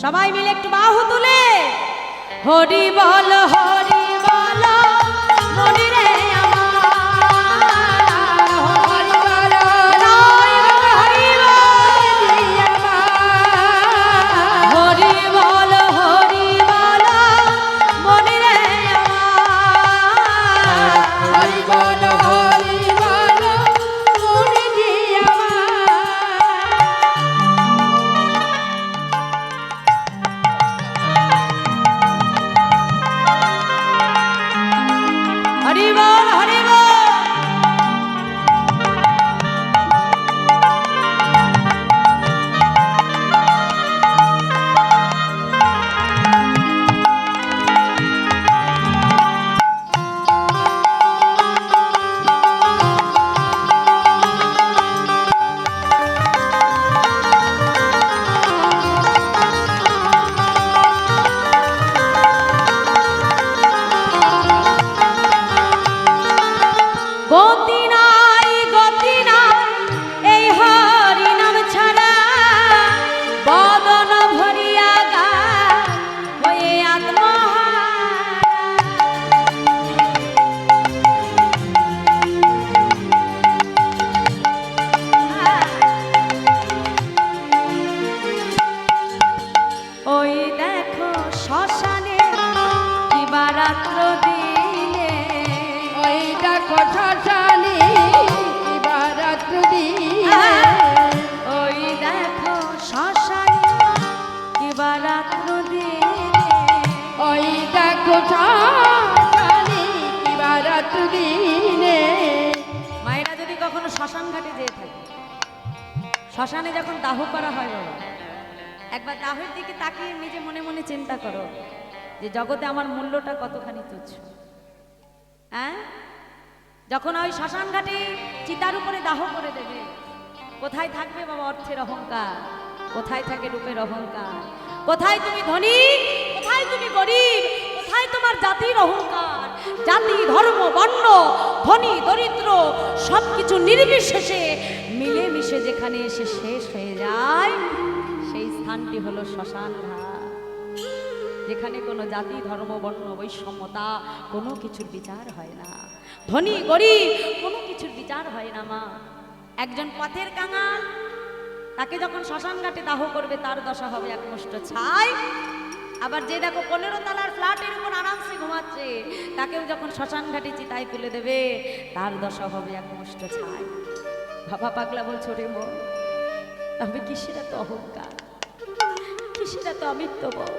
সবাই মিলে একটু বাহু তুলে হরি বল হরি বল মনি রে আমার, হরি বল হরি বল হরি বল, হরি আমার। হরি বল শ্মশান ঘাটে যেয়ে থাকি। শ্মশানে যখন দাহ করা হয় বাবা, একবার দাহের দিকে তাকিয়ে নিজে মনে মনে চিন্তা করো যে জগতে আমার মূল্যটা কতখানি তুচ্ছ। হ্যাঁ, যখন ওই শ্মশান ঘাটে চিতার উপরে দাহ করে দেবে, কোথায় থাকবে বাবা অর্থের অহংকার, কোথায় থাকে রূপের অহংকার, কোথায় তুমি ধনী, কোথায় তুমি গরিব, কোথায় তোমার জাতির অহংকার। জাতি, ধর্ম, বর্ণ, ধনী দরিদ্র সবকিছু নির্বিশেষে মিলেমিশে যেখানে এসে শেষ হয়ে যায়, সেই স্থানটি হলো শ্মশান ঘাট, যেখানে কোনো জাতি, ধর্ম, বর্ণ, বৈষম্যতা কোনো কিছুর বিচার হয় না, ধনী গরিব কোনো কিছুর বিচার হয় না মা। একজন পথের কাঙাল, তাকে যখন শ্মশান ঘাটে দাহ করবে তার দশা হবে একমুষ্ট ছাই। আবার যে দেখো 15 তলার ফ্ল্যাটের উপর আরামসে ঘুমাচ্ছে, তাকেও যখন শ্মশান ঘাটে চিতায় তুলে দেবে তার দশা হবে একমুষ্ট ছাই। বাবা পাগলা বলছো রে মন, তবে কিসের এত অহংকার, কিসের এত আমিত্ব বল,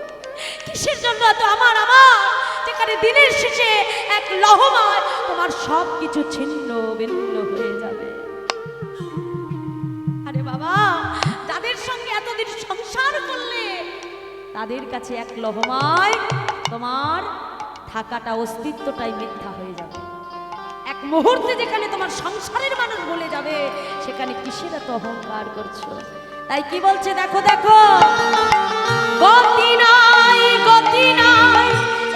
কিসের জন্য এত আমার আমার, যেখানে দিনের শেষে এক লহমায় তোমার সব কিছু ছিন্ন ভিন্ন হয়ে যাবে। আরে বাবা, যাদের সঙ্গে এতদিন সংসার করলে তাদের কাছে এক লহমায় তোমার থাকাটা, অস্তিত্বটাই মিথ্যা হয়ে যাবে। এক মুহূর্তে যেখানে তোমার সংসারের মানুষ বলে যাবে, সেখানে কিসের এত অহংকার করছো। তাই কি বলছে দেখো দেখো, গতি নাই গতি নাই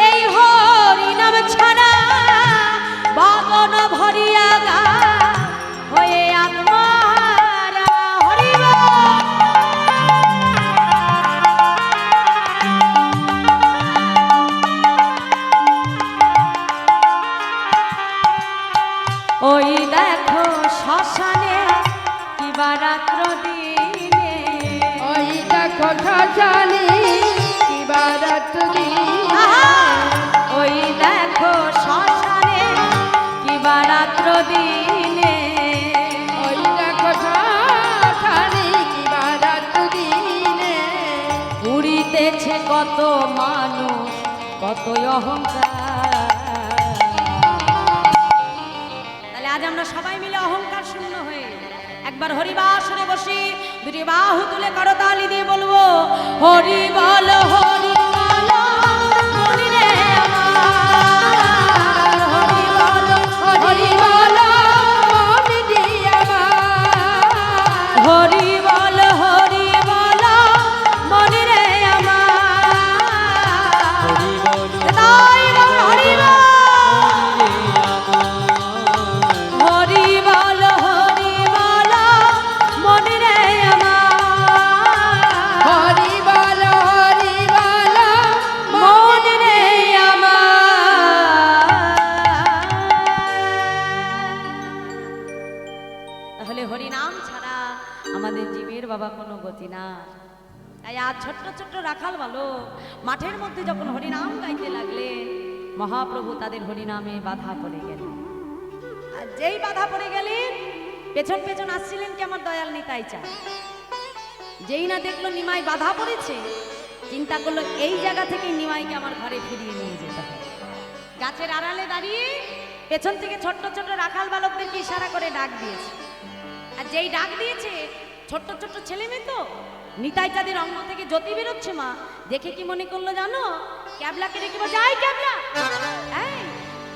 এই হরি নাম ছাড়া, বাগন ভরিয়া গা হয়ে আত্মারা হরি ওই দেখো শ্মশানে কিবা রাত্র দিনে, ওই দেখো শ্মশানে কিবা রাত্র দিনে, ওই দেখো শ্মশানে কিবা রাত্র দিনে, ওই দেখো শ্মশানে কিবা রাত্র দিনে, পুরিতেছে কত মানুষ কত অহংকার। তাহলে আজ আমরা সবাই মিলে অহংকার শূন্য হয়ে একবার হরিবাসরে বসি, দুটি বাহু তুলে করতালি দিয়ে বলবো, হরি বল হরি বল হরি রে আমার, হরি বল হরি বল মন দিয়া আমার, হরি বল হরি বল মনি রে আমার, তাই বল হরি বল, হরি বল হরি বল মনি রে আমার, হরি বল মনি রে আমার। তাহলে হরি নাম ছাড়া আমাদের জীবের বাবা কোনো গতি না। তাই আজ ছোট্ট ছোট্ট রাখাল বালক মাঠের মধ্যে যখন হরিনাম গাইতে লাগলেন, মহাপ্রভু তাদের হরিনামে বাধা পড়ে গেলেন। আর যেই বাধা পড়ে গেলেন, পেছন পেছন আসছিলেন কি আমার দয়াল নিতাই চায়। যেই না দেখলো নিমাই বাধা পড়েছে, চিন্তা করলো এই জায়গা থেকে নিমাইকে আমার ঘরে ফিরিয়ে নিয়ে যেতে হবে। গাছের আড়ালে দাঁড়িয়ে পেছন থেকে ছোট্ট ছোট্ট রাখাল বালকদেরকে ইশারা করে ডাক দিয়েছে। আর যেই ডাক দিয়েছে, ছোট্ট ছোট্ট ছেলে মেয়ে তো, নিতাই চাঁদের অঙ্গ থেকে জ্যোতি বেরোচ্ছে মা, দেখে কি মনে করলো জানো, ক্যাবলাকে ডেকে বলছে, আই ক্যাবলা,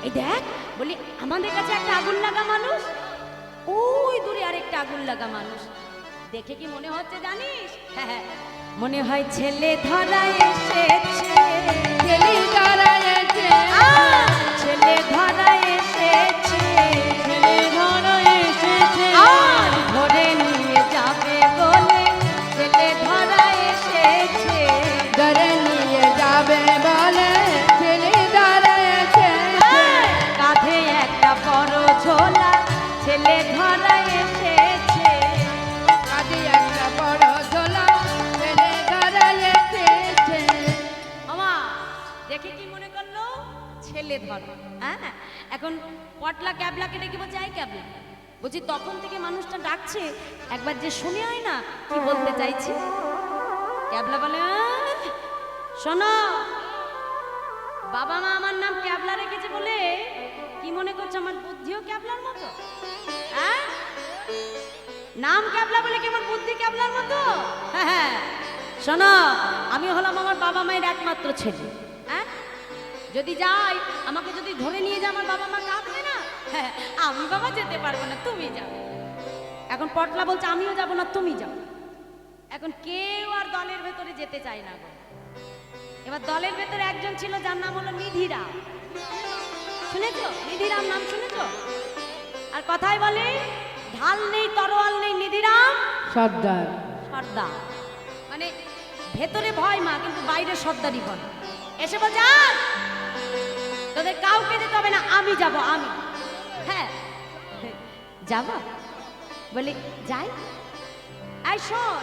এই দেখ, বলি আমাদের কাছে একটা আগুন লাগা মানুষ, ওই দূরে আরেকটা আগুন লাগা মানুষ। দেখে কি মনে হচ্ছে জানিস, হ্যাঁ, মনে হয় ছেলে ধরা এসেছে, ছেলে ধরা এসেছে, ছেলে ধরা এসেছে, ছেলে ধরা এসেছে, আর ধরে নিয়ে যাবে বলে ছেলে ধরা এসেছে, ধরে নিয়ে যাবে বলে ছেলে ধরা এসেছে, কাঁধে একটা বড় ঝোলা ছেলে ধরা এসেছে। কাঁধে একটা বড় ঝোলা ছেলে ধরা এসেছে। মামা দেখে কি মনে করলো, ছেলে ধরা। হ্যাঁ, এখন পটলা ক্যাবলাকে ডেকে বলছে, আই ক্যাবলা, বলছি তখন থেকে মানুষটা ডাকছে, একবার যে শুনে হয় না কি বলতে চাইছে। ক্যাবলা বলে, শোনো, বাবা মা আমার নাম ক্যাবলা রেখেছে বলে কি মনে করছো আমার বুদ্ধিও ক্যাবলার মতো? হ্যাঁ, নাম ক্যাবলা বলে কেমন বুদ্ধি ক্যাবলার মতো? হ্যাঁ হ্যাঁ, শোনো, আমি হলাম আমার বাবা মায়ের একমাত্র ছেলে। হ্যাঁ, যদি যাই, আমাকে যদি ধরে নিয়ে যায় আমার বাবা মা কাঁদবে না? হ্যাঁ, আমি বাবা যেতে পারবো না, তুমি যাও। এখন পটলা বলছে আমিও যাব না, তুমি যাও। এখন কেউ আর দলের ভেতরে যেতে চায় না গো। এবার দলের ভেতরে একজন ছিল যার নাম হলো নিধিরাম। শুনেছো? নিধিরাম নাম শুনেছো? আর কথায় বলে ঢাল নেই তরোয়াল নেই, নিধিরাম সর্দার। সর্দার। মানে ভেতরে ভয় মা, কিন্তু বাইরে সর্দারি বলে। এসে বলছে আর তোদের কাউকে যেতে হবে না, আমি যাব, আমি। হ্যাঁ, যাব বলি যাই। এই শোন,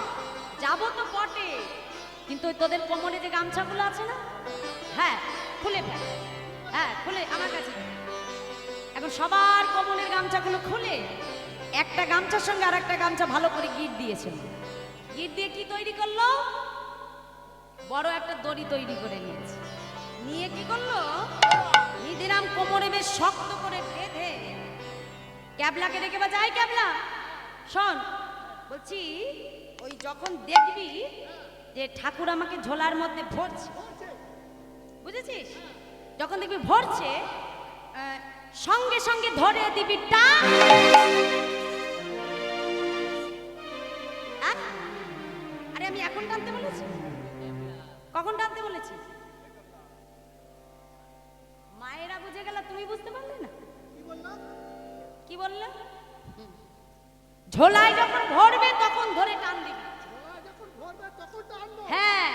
যাবো তো বটে, কিন্তু ওই তোদের কোমরে যে গামছাগুলো আছে না, হ্যাঁ খুলে ফেল। হ্যাঁ খুলে আমার কাছে দে। এখন সবার কোমরের গামছাগুলো খুলে একটা গামছার সঙ্গে আর একটা গামছা ভালো করে গিট দিয়েছে। গিট দিয়ে কি তৈরি করলো? বড় একটা দড়ি তৈরি করে নিয়েছে। নিয়ে কি করলো? নিধিরাম কোমরে বেশ শক্ত করে বেঁধে ক্যাবলাকে ডেকে বা যাই ক্যাবলা শোন, বলছি ওই যখন দেখবি যে ঠাকুর আমাকে ঝোলার মধ্যে ভরছে, বুঝেছিস? যখন দেখবি ভরছে, সঙ্গে সঙ্গে ধরে দিবি টান। আরে আমি এখন টানতে বলেছি? কখন টানতে বলেছি? মায়েরা বুঝে গেল, তুমি বুঝতে পারলে না? কি বললে? ঝোলায় যখন ভরবে তখন ধরে টান দিবি। হ্যাঁ,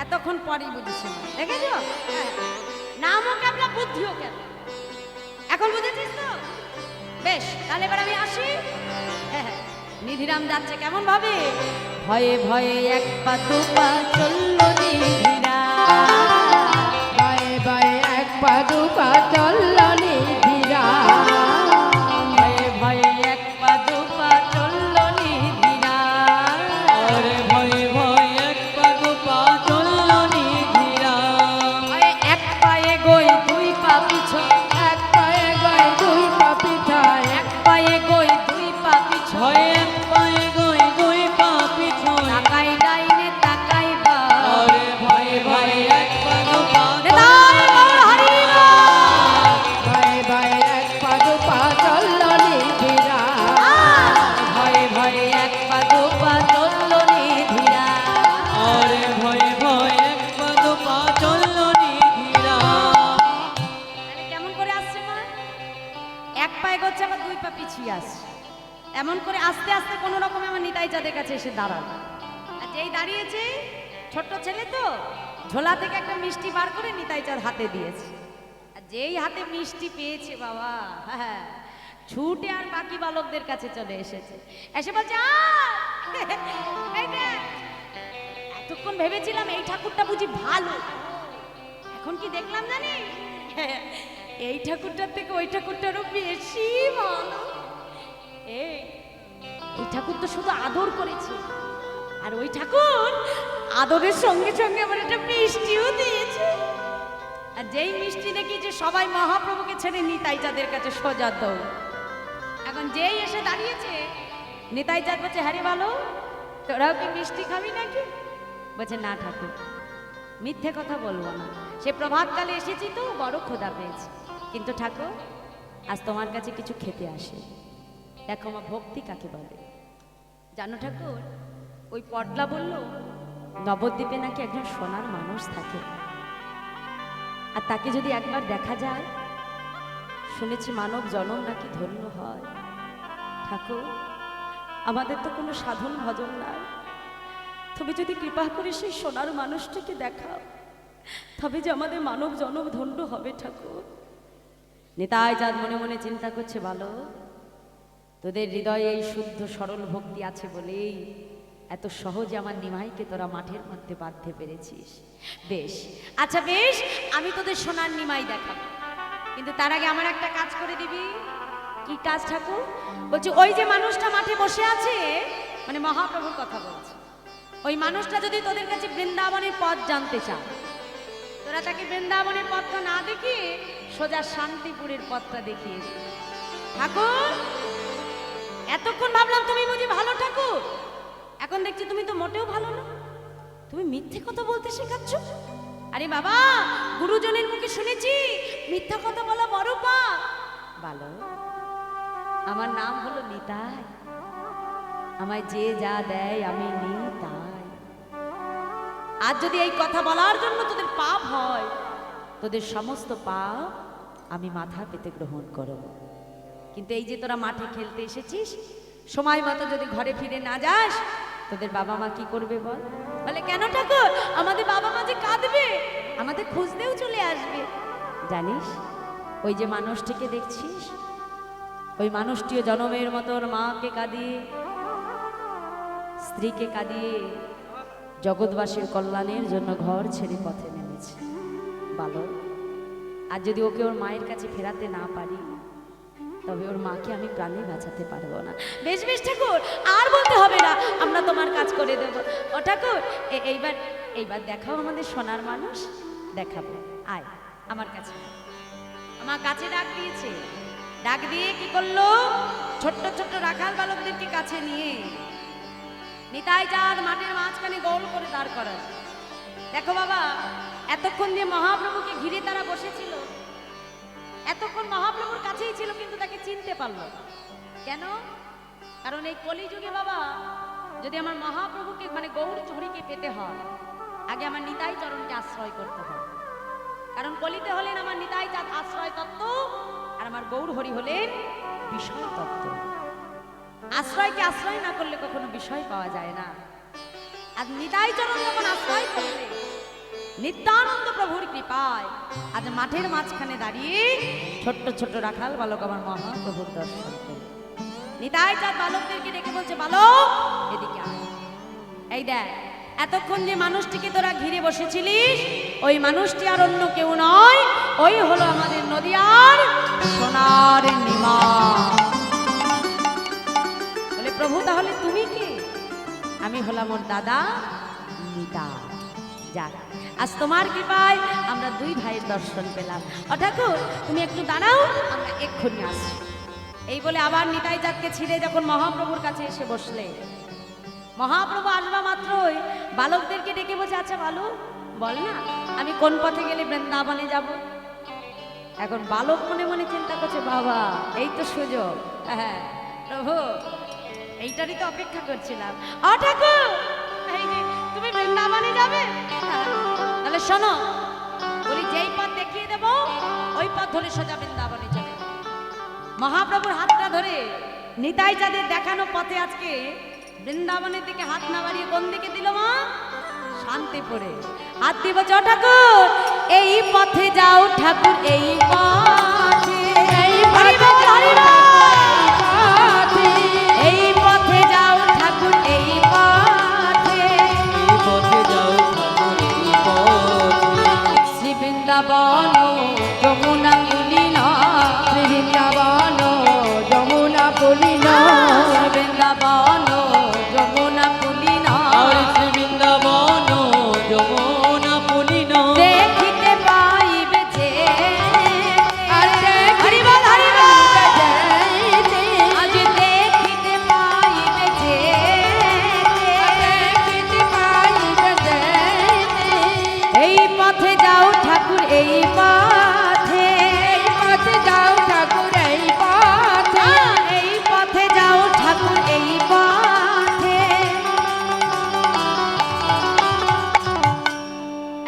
এতক্ষণ পরেই বুঝেছি। দেখেছ? নামও ক্যাবলা, বুদ্ধিও ক্যাবলা। এখন বুঝেছিস তো? বেশ, তাহলে এবার আমি আসি। নিধিরাম যাচ্ছে কেমন ভাবে? ভয়ে ভয়ে এক পা দু পা চললো নিধিরাম। বায়ে বায়ে এক পা দু পা চলল নিধিরাম। ভয়ে ভয়ে এক পা দু পা চললো নিধিরাম। আরে ভয়ে ভয়ে এক পা দু পা চললো নিধিরাম। এক পায়ে গই দুই পা পিছন, এক পায়ে গয় দুই পা পিছায়। এক পায়ে গই দুই পা পিছন। ভয়ে এক পায়ে গই দুই পা পিছন। তাকাই ডাইনে তাকাই বাম। আরে ভয়ে ভয়ে এক পা দু পা নেতাই গৌর হরি বল। বায়ে বায়ে এক পা দু পা চলল নিধিরাম। ভয়ে ভয়ে এক পা দু পা চললো নিধিরাম। আরে ভয়ে ভয়ে এক পা দু পা চললো নিধিরাম। তাহলে কেমন করে আসছে মা? এক পায়ে গচ্ছে আবার দুই পা পিছিয়ে আসছে। এমন করে আস্তে আস্তে কোনো রকমে আমার নিতাই চাঁদের কাছে এসে দাঁড়ালো। আর যেই দাঁড়িয়েছে, ছোট্ট ছেলে তো, ঝোলা থেকে একটা মিষ্টি বার করে নিতাই চাঁদ হাতে দিয়েছে। আর যেই হাতে মিষ্টি পেয়েছে বাবা, হ্যাঁ, ছুটে আর বাকি বালকদের কাছে চলে এসেছে। এসে বলছে এই দেখ, এতক্ষণ ভেবেছিলাম এই ঠাকুরটা বুঝি ভালো, এখন কি দেখলাম জানি এই ঠাকুরটার থেকে ওই ঠাকুরটারও বেশি ভালো। এই ঠাকুর তো শুধু আদর করেছে, আর ওই ঠাকুর আদরের সঙ্গে সঙ্গে আবার একটা মিষ্টিও দিয়েছে। আর যেই মিষ্টি দেখি যে সবাই মহাপ্রভুকে ছেড়ে নিতাই চাঁদের কাছে সোজা দৌড়। এখন যেই এসে দাঁড়িয়েছে, নিতাই চাঁদ বলছে হ্যাঁ রে ভালো, তোরাও কি মিষ্টি খাবি নাকি? বলছে না ঠাকুর, মিথ্যে কথা বলবো না, সে প্রভাতকালে এসেছি তো বড় ক্ষুধা পেয়েছি, কিন্তু ঠাকুর আজ তোমার কাছে কিছু খেতে আসে। দেখো মা, ভক্তি কাকে বলে জানো ঠাকুর? ওই পটলা বলল নবদ্বীপে নাকি একজন সোনার মানুষ থাকে, আর তাকে যদি একবার দেখা যায়, শুনেছি মানব জনম নাকি ধন্য হয়। ঠাকুর, আমাদের তো কোনো সাধন ভজন নাই, তবে যদি কৃপা করে সেই সোনার মানুষটিকে দেখাও, তবে যে আমাদের মানব জনম ধন্য হবে ঠাকুর। নিতাই চাঁদ মনে মনে চিন্তা করছে, ভালো তোদের হৃদয়ে এই শুদ্ধ সরল ভক্তি আছে বলেই এত সহজে আমার নিমাইকে তোরা মাঠের মধ্যে বাঁধতে পেরেছিস। বেশ, আচ্ছা বেশ, আমি তোদের সোনার নিমাই দেখাবো, কিন্তু তার আগে আমার একটা কাজ করে দিবি। কি কাজ ঠাকুর? বলছি ওই যে মানুষটা মাঠে বসে আছে, মানে মহাপ্রভুর কথা বলছে, ওই মানুষটা যদি তোদের কাছে বৃন্দাবনের পথ জানতে চায়, তোরা তাকে বৃন্দাবনের পথটা না দেখিয়ে সোজা শান্তিপুরের পথটা দেখিয়ে দিবি। ঠাকুর এতক্ষণ ভাবলাম তুমি বুঝি ভালো ঠাকুর, এখন দেখছি তুমি তো মোটেও ভালো না। তুমি মিথ্যে কথা বলতে শেখাচ্ছ। আরে বাবা, গুরুজনের মুখে শুনেছি মিথ্যা কথা বলা বড় পাপ। ভালো, আমার নাম হলো নিতাই, আমায় যে যা দেয় আমি নিই তাই। আর যদি এই কথা বলার জন্য তোদের পাপ হয়, তোদের সমস্ত পাপ আমি মাথা পেতে গ্রহণ করব। কিন্তু এই যে তোরা মাঠে খেলতে এসেছিস, সময় মতো যদি ঘরে ফিরে না যাস, তোদের বাবা মা কি করবে বল? বলে কেন ঠাকুর, আমাদের বাবা মা যে কাঁদবে, আমাদের খুঁজতেও চলে আসবে। জানিস, ওই যে মানুষটিকে দেখছিস, ওই মানুষটিও জনমের মতো ওর মাকে কাঁদিয়ে, স্ত্রীকে কাঁদিয়ে জগৎবাসীর কল্যাণের জন্য ঘর ছেড়ে পথে নেমেছে। বালক, আর যদি ওকে ওর মায়ের কাছে ফেরাতে না পারি, তবে ওর মাকে আমি প্রাণে বাঁচাতে পারবো না। বেশ বেশ ঠাকুর, আর বলতে হবে না, আমরা তোমার কাজ করে দেব। ও ঠাকুর, এইবার এইবার দেখাও আমাদের সোনার মানুষ, দেখাবো। আয় আমার কাছে। আমার কাছে ডাক দিয়েছে, ডাক দিয়ে কি করলো, ছোট্ট ছোট্ট রাখাল বালকদেরকে কাছে নিয়ে নিতাই চাঁদ মাঠের মাঝখানে গোল করে দাঁড় করান। দেখো বাবা, এতক্ষণ যে মহাপ্রভুকে ঘিরে তারা বসেছিল, এতক্ষণ মহাপ্রভুর কাছেই ছিল, কিন্তু তাকে চিনতে পারলো না। কেন? কারণ এই কলিযুগে বাবা, যদি আমার মহাপ্রভুকে মানে গৌর হরিকে পেতে হয়, আগে আমার নিতাই চরণকে আশ্রয় করতে হয়। কারণ কলিতে হলেন আমার নিতাই চাঁদ আশ্রয় তত্ত্ব, আর আমার গৌর হরি হলেন বিষয় তত্ত্ব। আশ্রয়কে আশ্রয় না করলে কখনো বিষয় পাওয়া যায় না। আর নিতাই চরণ যখন আশ্রয় করলে, নিত্যানন্দ প্রভুর কৃপায় আজ মাঠের মাঝখানে দাঁড়িয়ে ছোট্ট ছোট্ট রাখাল বালক আমার মহাপ্রভুর দর্শন করে। নিতাই চাঁদ বালকদেরকে ডেকে বলছে, বালক এদিকে আয়। এই দেখ, এতক্ষণ যে মানুষটিকে তোরা ঘিরে বসেছিলিস, ওই মানুষটি আর অন্য কেউ নয়, ওই হলো আমাদের নদিয়ার সোনার নিমা। বলে প্রভু, তাহলে তুমি কে? আমি হলাম ওর দাদা নিতাই। যাক, আজ তোমার কৃপায় আমরা দুই ভাইয়ের দর্শন পেলাম। ও ঠাকুর, তুমি একটু দাঁড়াও, আমরা এক্ষুনি আসছি। এই বলে আবার নিতাই চাঁদকে ছিঁড়ে যখন মহাপ্রভুর কাছে এসে বসলে, মহাপ্রভু আসবা মাত্রই বালকদেরকে ডেকে বলছে, আচ্ছা বালক বল না, আমি কোন পথে গেলে বৃন্দাবনে যাব? এখন বালক মনে মনে চিন্তা করছে, বাবা এই তো সুযোগ, হ্যাঁ প্রভু এইটারই তো অপেক্ষা করছিলাম। ও ঠাকুর, এই যে তুমি বৃন্দাবনে যাবে, তাহলে শোনো, বলি যেই পথ দেখিয়ে দেব ওই পথ ধরে সোজা বৃন্দাবনে চলে যাবে। মহাপ্রভুর হাতটা ধরে নিতাই চাঁদের দেখানো পথে আজকে বৃন্দাবনের দিকে হাত না বাড়িয়ে কোন দিকে দিল মা? শান্তিপুরে হাত দিব। চ ঠাকুর, এই পথে যাও ঠাকুর, এই পথে, এই পথে যাও ঠাকুর, এই পথে, শ্রী বৃন্দাবন যমুনা পুলিন, শ্রী বৃন্দাবন যমুনা পুলিন, বৃন্দাবন যমুনা পুলিন, বৃন্দাবন যমুনা পুলিন, দেখিতে পাইবে যে, হরিবল হরিবল আজ দেখিতে পাইবে যে, এই পথে যাও ঠাকুর, এই পথে, যাও ঠাকুর এই পথে, এই পথে যাও ঠাকুর, এই পথে।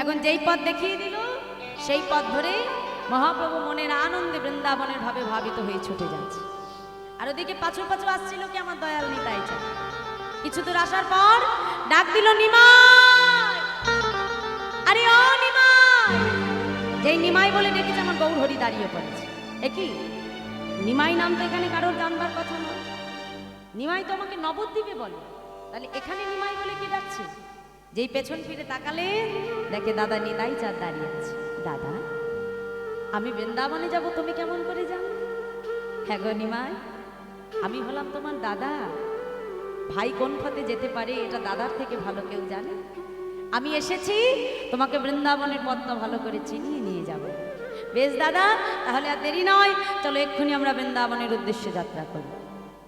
এখন যেই পথ দেখিয়ে দিল, সেই পথ ধরে মহাপ্রভু মনের আনন্দে বৃন্দাবনের ভাবে ভাবিত হয়ে ছুটে যাচ্ছে। আর ওদিকে পাছু পাছু আসছিল কি আমার দয়াল নিতাই চাঁদ। কিছু দূর আসার পর ডাক দিল, নিমাই, আরে ও নিমাই। যেই নিমাই বলে ডেকেছে, আমার গৌর হরি দাঁড়িয়ে পড়েছে। একই নিমাই নাম তো এখানে কারোর জানবার কথা নয়। নিমাই তো আমাকে নবদ্বীপে বলে, তাহলে এখানে নিমাই বলে কি ডাকছে? যেই পেছন ফিরে তাকালে দেখে দাদা নিতাই চাঁদ দাঁড়িয়ে আছে। দাদা, আমি বৃন্দাবনে যাব, তুমি কেমন করে জানো? হ্যাঁ গো নিমাই, আমি হলাম তোমার দাদা। ভাই কোন পথে যেতে পারে এটা দাদার থেকে ভালো কেউ জানে? আমি এসেছি তোমাকে বৃন্দাবনের পথটা ভালো করে চিনিয়ে নিয়ে যাব। বেশ দাদা, তাহলে আর দেরি নয়, চলো এক্ষুনি আমরা বৃন্দাবনের উদ্দেশ্যে যাত্রা করি।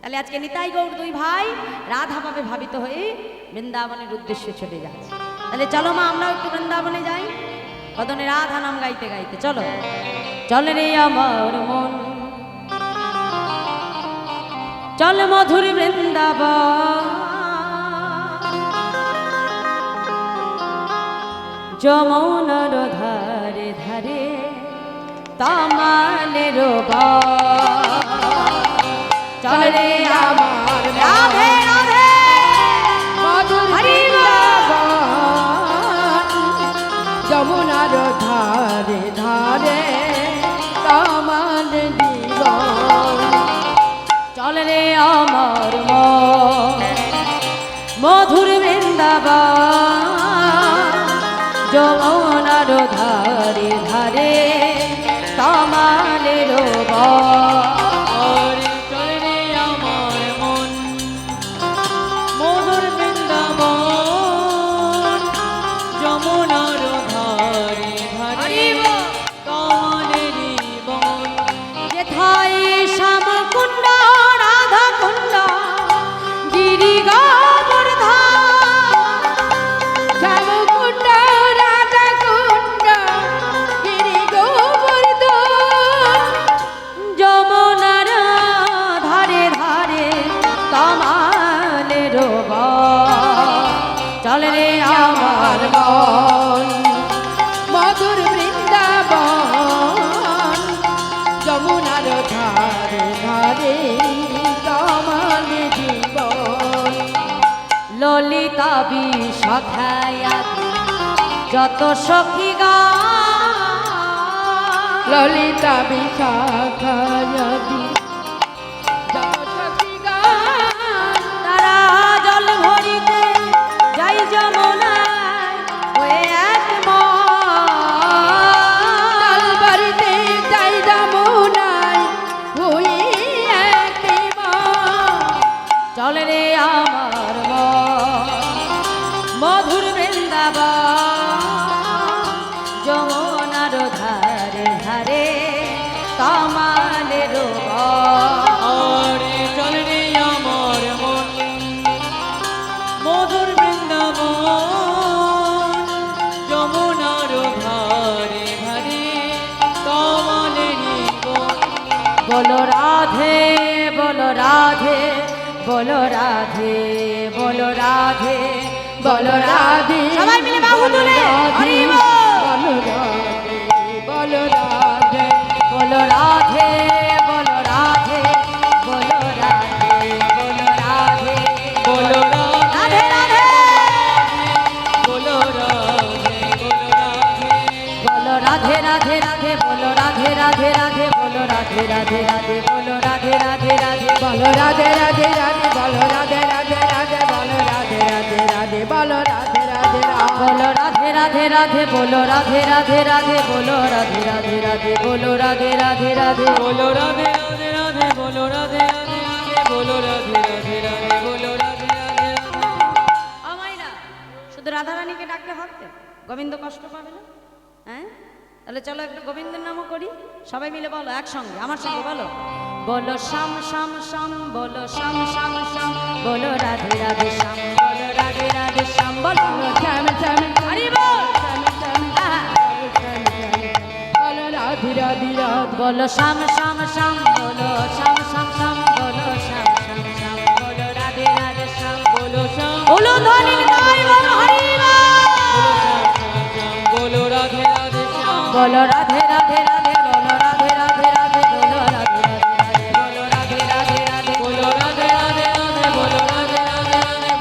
তাহলে আজকে নিতাই গৌর দুই ভাই রাধা ভাবে ভাবিত হয়ে বৃন্দাবনের উদ্দেশ্যে চলে যাচ্ছে। তাহলে চলো মা আমরাও একটু বৃন্দাবনে যাই, কদনে রাধা নাম গাইতে গাইতে। চলো চল রে আমার মন, চল মধুর বৃন্দাবন, যমুনার ধারে ধারে তামালের চল রে আমার রাধে রাধে মধুর বৃন্দাবন, যমুনার ধারে ধারে তামার জীবন। চল রে আমার মন, মধুর বৃন্দাবন, যমুনার ধারে ধারে তামালের আরে চল রে আমার মন, মধুর বৃন্দাবন, যমুনার ধারে ধারে তামালেরি বন। যেথায় শ্যাম কুণ্ড রাধা কুণ্ড গিরি শ্যামকুণ্ড রাধা কুণ্ড গিরি গোবর্ধন, যমুনার ধারে ধারে তামালের চল রে আমার মন মধুর বৃন্দাবন, যমুনার ধারে ধারে তামার জীবন। ললিতা বিশাখায়াতি যত সখী গান, ললিতা বিশাখায়াতি সখী গান, তারা জল ভরিতে যাই যমুনায় হয়ে এক তাল বাড়িতে যাই যমুনায় হই এক মন। চল রে আমার মন, মধুর বৃন্দাবন, যমুনার ধারে ধারে তামালের আরে চল রে আমার মন, মধুর বৃন্দাবন, যমুনার ধারে ধারে তামালেরি বন। বলো রাধে বলো রাধে বলো রাধে বলো রাধে বলো রাধে, সবাই মিলে বাহু তুলে হরি বল। বলো রাধে, বলো রাধে বলো রাধে বলো রাধে বলো রাধে বলো রাধে রাধে বলো রাধে, বলো রাধে, বলো রাধে রাধে রাধে বলো রাধে রাধে রাধে বলো রাধে রাধে রাধে বলো রাধে রাধে রাধে বলো রাধে রাধে রাধে, বলো রাধে রাধে রাধে, বলো রাধে রাধে রাধে, বলো রাধে রাধে রাধে, বলো রাধে রাধে রাধে বলো রাধে রাধে রাধে বলো রাধে রাধে রাধে বলো রাধে রাধে রাধে বলো রাধে রাধে রাধে, বলো রাধে রাধে রাধে, বলো রাধে রাধে রাধে, বলো রাধে রাধে রাধে। আমাইরা শুধু রাধারানীকে ডাকলে হবে? গোবিন্দ কষ্ট পাবে না? হ্যাঁ, তাহলে চলো একটু গোবিন্দের নামও করি, সবাই মিলে বলো একসঙ্গে আমার সঙ্গে বলো। বলো শ্যাম শ্যাম শ্যাম, বলো শ্যাম শ্যাম শ্যাম, বলো রাধে রাধে শ্যাম, বলো রাধে রাধে শ্যাম, বলো শ্যাম শ্যাম হরি বল। হ্যাঁ, বলো রাধে রাধে রাধে, বলো শ্যাম শ্যাম শ্যাম, বলো শ্যাম শ্যাম শ্যাম, বলো শ্যাম শ্যাম শ্যাম, বলো রাধে রাধে শ্যাম, বলো শ্যাম, বলো ধ্বনি নিতাই বলো হরি বল। বলো রাধে রাধে শ্যাম, বলো রাধে রাধে রাধে, বলো রাধে রাধে রাধে, বলো রাধে রাধে রাধে, বলো রাধে রাধে রাধে, বলো রাধে রাধে রাধে, বলো রাধে রাধে রাধে,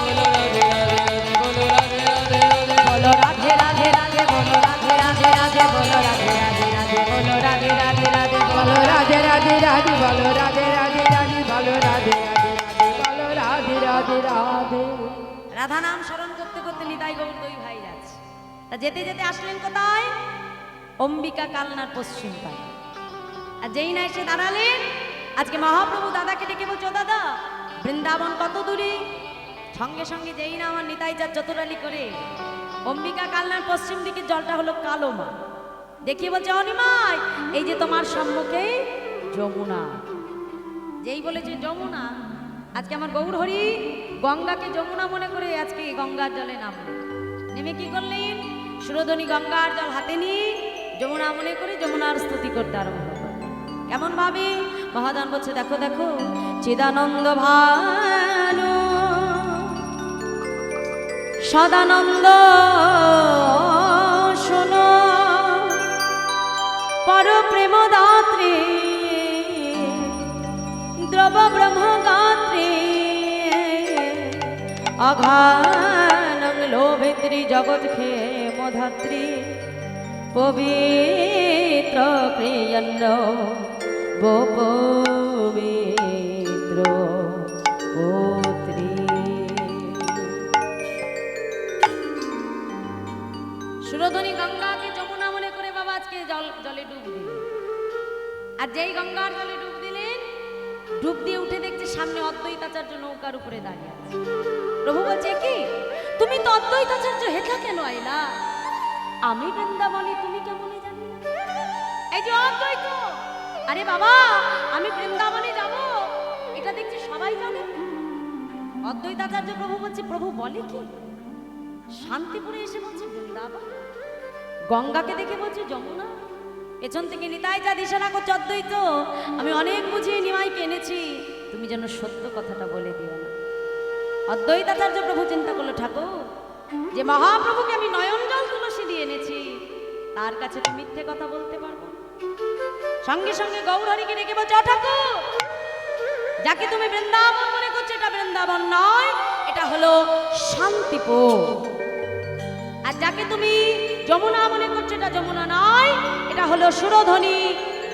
বলো রাধে রাধে রাধে, বলো রাধে রাধে রাধে, বলো রাধে রাধে রাধে, বলো রাধে রাধে রাধে, বলো রাধে রাধে রাধে, বলো রাধে রাধে রাধে, বলো রাধে রাধে রাধে, বলো রাধে রাধে রাধে, বলো রাধে রাধে রাধে, বলো রাধে রাধে রাধে। রাধা নাম স্মরণ করতে করতে নিতাই গৌর দুই ভাই যাচ্ছে। তা যেতে যেতে আসলেন কোথায়? অম্বিকা কালনার পশ্চিম পাড়ে। আর যেই না এসে দাঁড়ালেন, আজকে মহাপ্রভু দাদাকে ডেকে বলছো, দাদা বৃন্দাবন কত দূরে? সঙ্গে সঙ্গে যেই না আমার নিতাই যার চতুরালি করে অম্বিকা কালনার পশ্চিম দিকে জলটা হলো কালো মা, দেখিয়ে বলছে অনিমাই এই যে তোমার সম্মুখে যমুনা। যেই বলেছে যমুনা, আজকে আমার গৌর হরি গঙ্গাকে যমুনা মনে করে আজকে গঙ্গার জলে নামলেন। নেমে কি করলেন? সুরধনী গঙ্গার জল হাতে নিয়ে যমুনা মনে করে যমুনার স্তুতি করতে আরম্ভ করলেন। কেমন ভাবে? মহাজন বলছে, দেখো দেখো চিদানন্দ ভানু সদানন্দ শোনো পর প্রেম দাত্রী দ্রব ব্রহ্ম গাত্রী অঘানং লোভিত্রী জগৎ ক্ষেমধাত্রী পবিত্র প্রিয়ন্ন পবিত্র পুত্রী। সুরধনী গঙ্গাকে যমুনা মনে করে বাবা আজকে জলে ডুব দিলেন। আর যেই গঙ্গার জলে ডুব দিলেন, ডুব দিয়ে উঠে দেখছে সামনে অদ্বৈতাচার্য নৌকার উপরে দাঁড়িয়ে আছে। প্রভু বলছে, কি তুমি তো অদ্বৈতাচার্য, হেথা কেন আইলা? আমি বৃন্দাবনে, তুমি কেমনে জানি না? এই যে অদ্বৈত, আরে বাবা আমি বৃন্দাবনে যাব, এটা দেখছি সবাই জানে। অদ্বৈতাচার্য প্রভু বলছে, প্রভু বলে কি? শান্তিপুরে এসে বলছে বৃন্দাবন, গঙ্গাকে দেখে বলছে যমুনা। পেছন থেকে নিতাই যা দিশারা করছে, অদ্বৈত আমি অনেক বুঝিয়ে নিমাইকে এনেছি, তুমি যেন সত্য কথাটা বলে দিও না। অদ্বৈতাচার্য প্রভু চিন্তা করলো, ঠাকুর যে মহাপ্রভুকে আমি নয়ন জল তুলসী দিয়ে এনেছি, তার কাছে তো মিথ্যে কথা বলতে পারবো না। সঙ্গে সঙ্গে গৌরহরিকে ডেকে বলছে, ঠাকুর যাকে তুমি বৃন্দাবন মনে করছো, এটা বৃন্দাবন নয়, এটা হলো শান্তিপুর। আর যাকে তুমি যমুনা মনে করছো, এটা যমুনা নয়, এটা হলো সুরধনী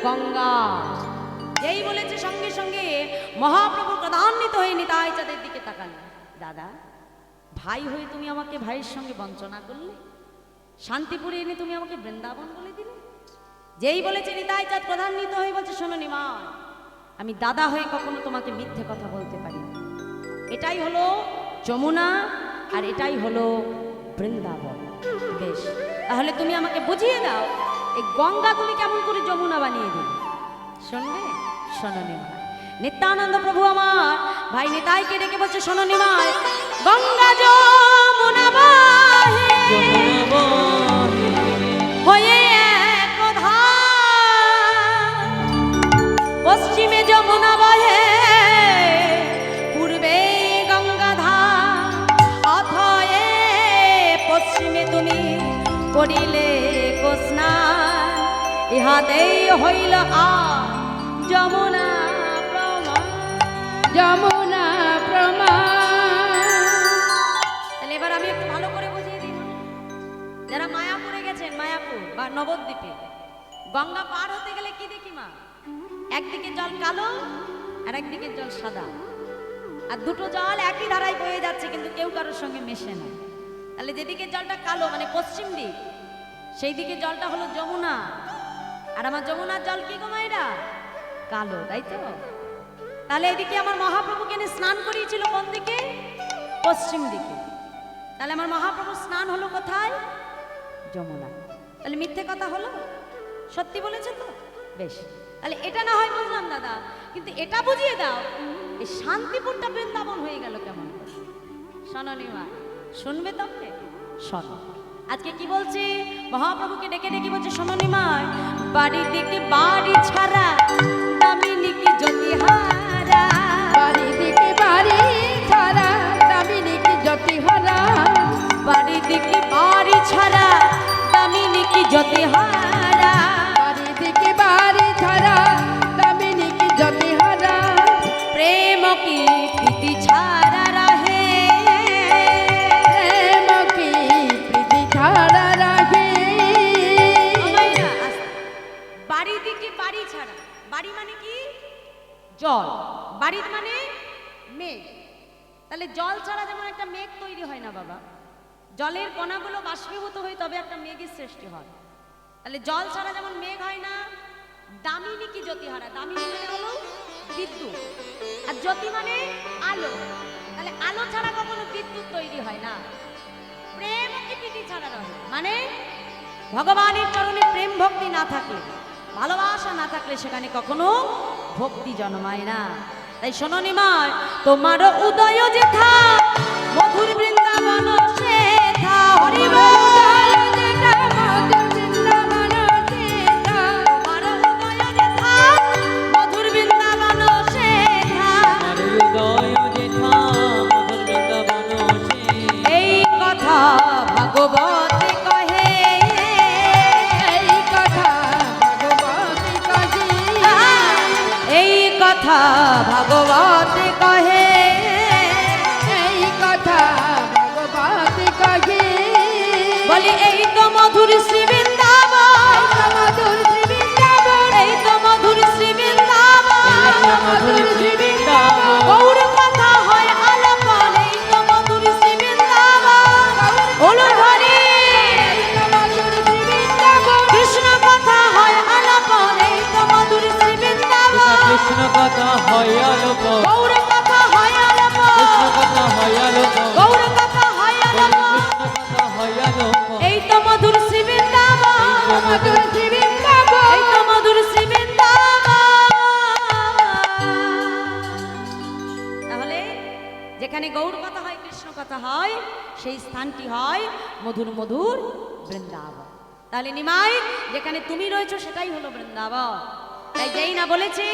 গঙ্গা। যেই বলেছে সঙ্গে সঙ্গে মহাপ্রভু প্রধান্বিত হয়ে নিতাই চাঁদের দিকে তাকান। দাদা, ভাই হয়ে তুমি আমাকে ভাইয়ের সঙ্গে বঞ্চনা করলে, শান্তিপুরে এনে তুমি আমাকে বৃন্দাবন বলে দিলে। যেই বলেছে নিতাই চাঁদ প্রধান্বিত হয়ে বলছে, শোনো নিমা, আমি দাদা হয়ে কখনো তোমাকে মিথ্যে কথা বলতে পারি না। এটাই হলো যমুনা আর এটাই হলো বৃন্দাবন। বেশ, তাহলে তুমি আমাকে বুঝিয়ে দাও, এই গঙ্গা তুমি কেমন করে যমুনা বানিয়ে দিলে। শুনবে? শোনো নিমাই। নিত্যানন্দ প্রভু আমার ভাই নিতাইকে ডেকে বলছে, শোনো নিমাই, গঙ্গা যমুনা বাহে হয়ে এক ধার, পশ্চিমে যমুনা বহে পূর্বে গঙ্গাধার, অথয়ে পশ্চিমে তুমি করিলে স্নান, ইহাতেই হইল যমুনা প্রমাণ। যমুনা প্রমাণ। তাহলে এবার আমি একটু ভালো করে বুঝিয়ে দিই। যারা মায়াপুরে গেছেন, মায়াপুর বা নবদ্বীপে গঙ্গা পার হতে গেলে কি দেখি মা? একদিকে জল কালো আর একদিকে জল সাদা, আর দুটো জল একই ধারায় বয়ে যাচ্ছে, কিন্তু কেউ কারোর সঙ্গে মেশে না। তাহলে যেদিকে জলটা কালো মানে পশ্চিম দিক, সেই দিকে জলটা হলো যমুনা। আর আমার যমুনার জল কি গো মায়েরা? কালো, তাই তো? তাহলে এদিকে আমার মহাপ্রভুকে এনে স্নান করিয়েছিল কোন দিকে? পশ্চিম দিকে। তাহলে আমার মহাপ্রভু স্নান হলো কোথায়? যমুনা। তাহলে মিথ্যে কথা হলো? সত্যি বলেছে তো? বেশ, তাহলে এটা না হয় বুঝলাম দাদা, কিন্তু এটা বুঝিয়ে দাও, এই শান্তিপুরটা বৃন্দাবন হয়ে গেল কেমন করে? শোনো নিমা, শুনবে তবে? শোনো, আজকে কি বলছে? মহাপ্রভুকে ডেকে ডেকে বলছে, শোনো নিমাই, বাড়ি দিকে বাড়ি ছাড়া দামিনী কি জ্যোতিহারা, বাড়ি দিকে বাড়ি ছাড়া দামিনী কি জ্যোতিহারা, বাড়ি দিকে বাড়ি ছাড়া দামিনী কি জ্যোতিহারা, বাড়ি দিকে বাড়ি ছাড়া দামিনী কি জ্যোতিহারা, প্রেম কি প্রীতি ছাড়া রাহে, প্রেম কি প্রীতি ছাড়া রাখে। বাড়ি দিকে বাড়ি ছাড়া, বাড়ি মানে কি? জল, বাড়ি মানে মেঘ। তাহলে জল ছাড়া যেমন একটা মেঘ তৈরি হয় না বাবা, জলের কণাগুলো বাষ্পীভূত হয়ে তবে একটা মেঘের সৃষ্টি হয়। তাহলে জল ছাড়া যেমন মেঘ হয় না, দামিনী কি জ্যোতিহারা, দামিনী মানে হলো বিদ্যুৎ, আর জ্যোতি মানে আলো। তাহলে আলো ছাড়া কখনো বিদ্যুৎ তৈরি হয় না। প্রেম কি প্রীতি ছাড়া রহে, মানে ভগবানের চরণে প্রেম ভক্তি না থাকলে, ভালোবাসা না থাকলে সেখানে কখনো ভক্তি জন্মায় না। তাই শোনো নিমাই, তোমার উদয় যেথা মধুর বৃন্দাবন সেথা, হরি বল। তোমার উদয় যেথা মধুর বৃন্দাবন সেথা, আমার হৃদয় যেথা মধুর বৃন্দাবন সে। এই কথা ভাগবত কহে, এই কথা ভগবতী কাজী, এই কথা ভাগবত কহে, এই কথা ভগবতী কাজী। বলি এই তো মধুর শ্রী বৃন্দাবন, মধুর শ্রী বৃন্দাবন, এই তো মধুর শ্রী বৃন্দাবন, মধুর শ্রী বৃন্দাবন, গৌর কথা হয় আলাপন, এই তো মধুর শ্রী বৃন্দাবন, ওলো ধরি মধুর শ্রী বৃন্দাবন, কৃষ্ণ কথা হয় আলাপন, এই তো মধুর শ্রী বৃন্দাবন, কৃষ্ণ কথা হয় আলোক, গৌর কথা হয় আলাপন, কৃষ্ণ কথা হয় আলোক, গৌর কথা হয় আলাপন, কৃষ্ণ কথা হয় আলোক। এই তো মধুর শ্রী বৃন্দাবন, মধুর শ্রী বৃন্দাবন, এই তো মধুর শ্রী বৃন্দাবন। তাহলে যেখানে গৌর কথা হয়, কৃষ্ণ কথা হয়, সেই স্থানটি হয় মধুর মধুর বৃন্দাবন। তাহলে নিমাই, যেখানে তুমি রয়েছো সেটাই হলো বৃন্দাবন। তাই যেই না বলেছি,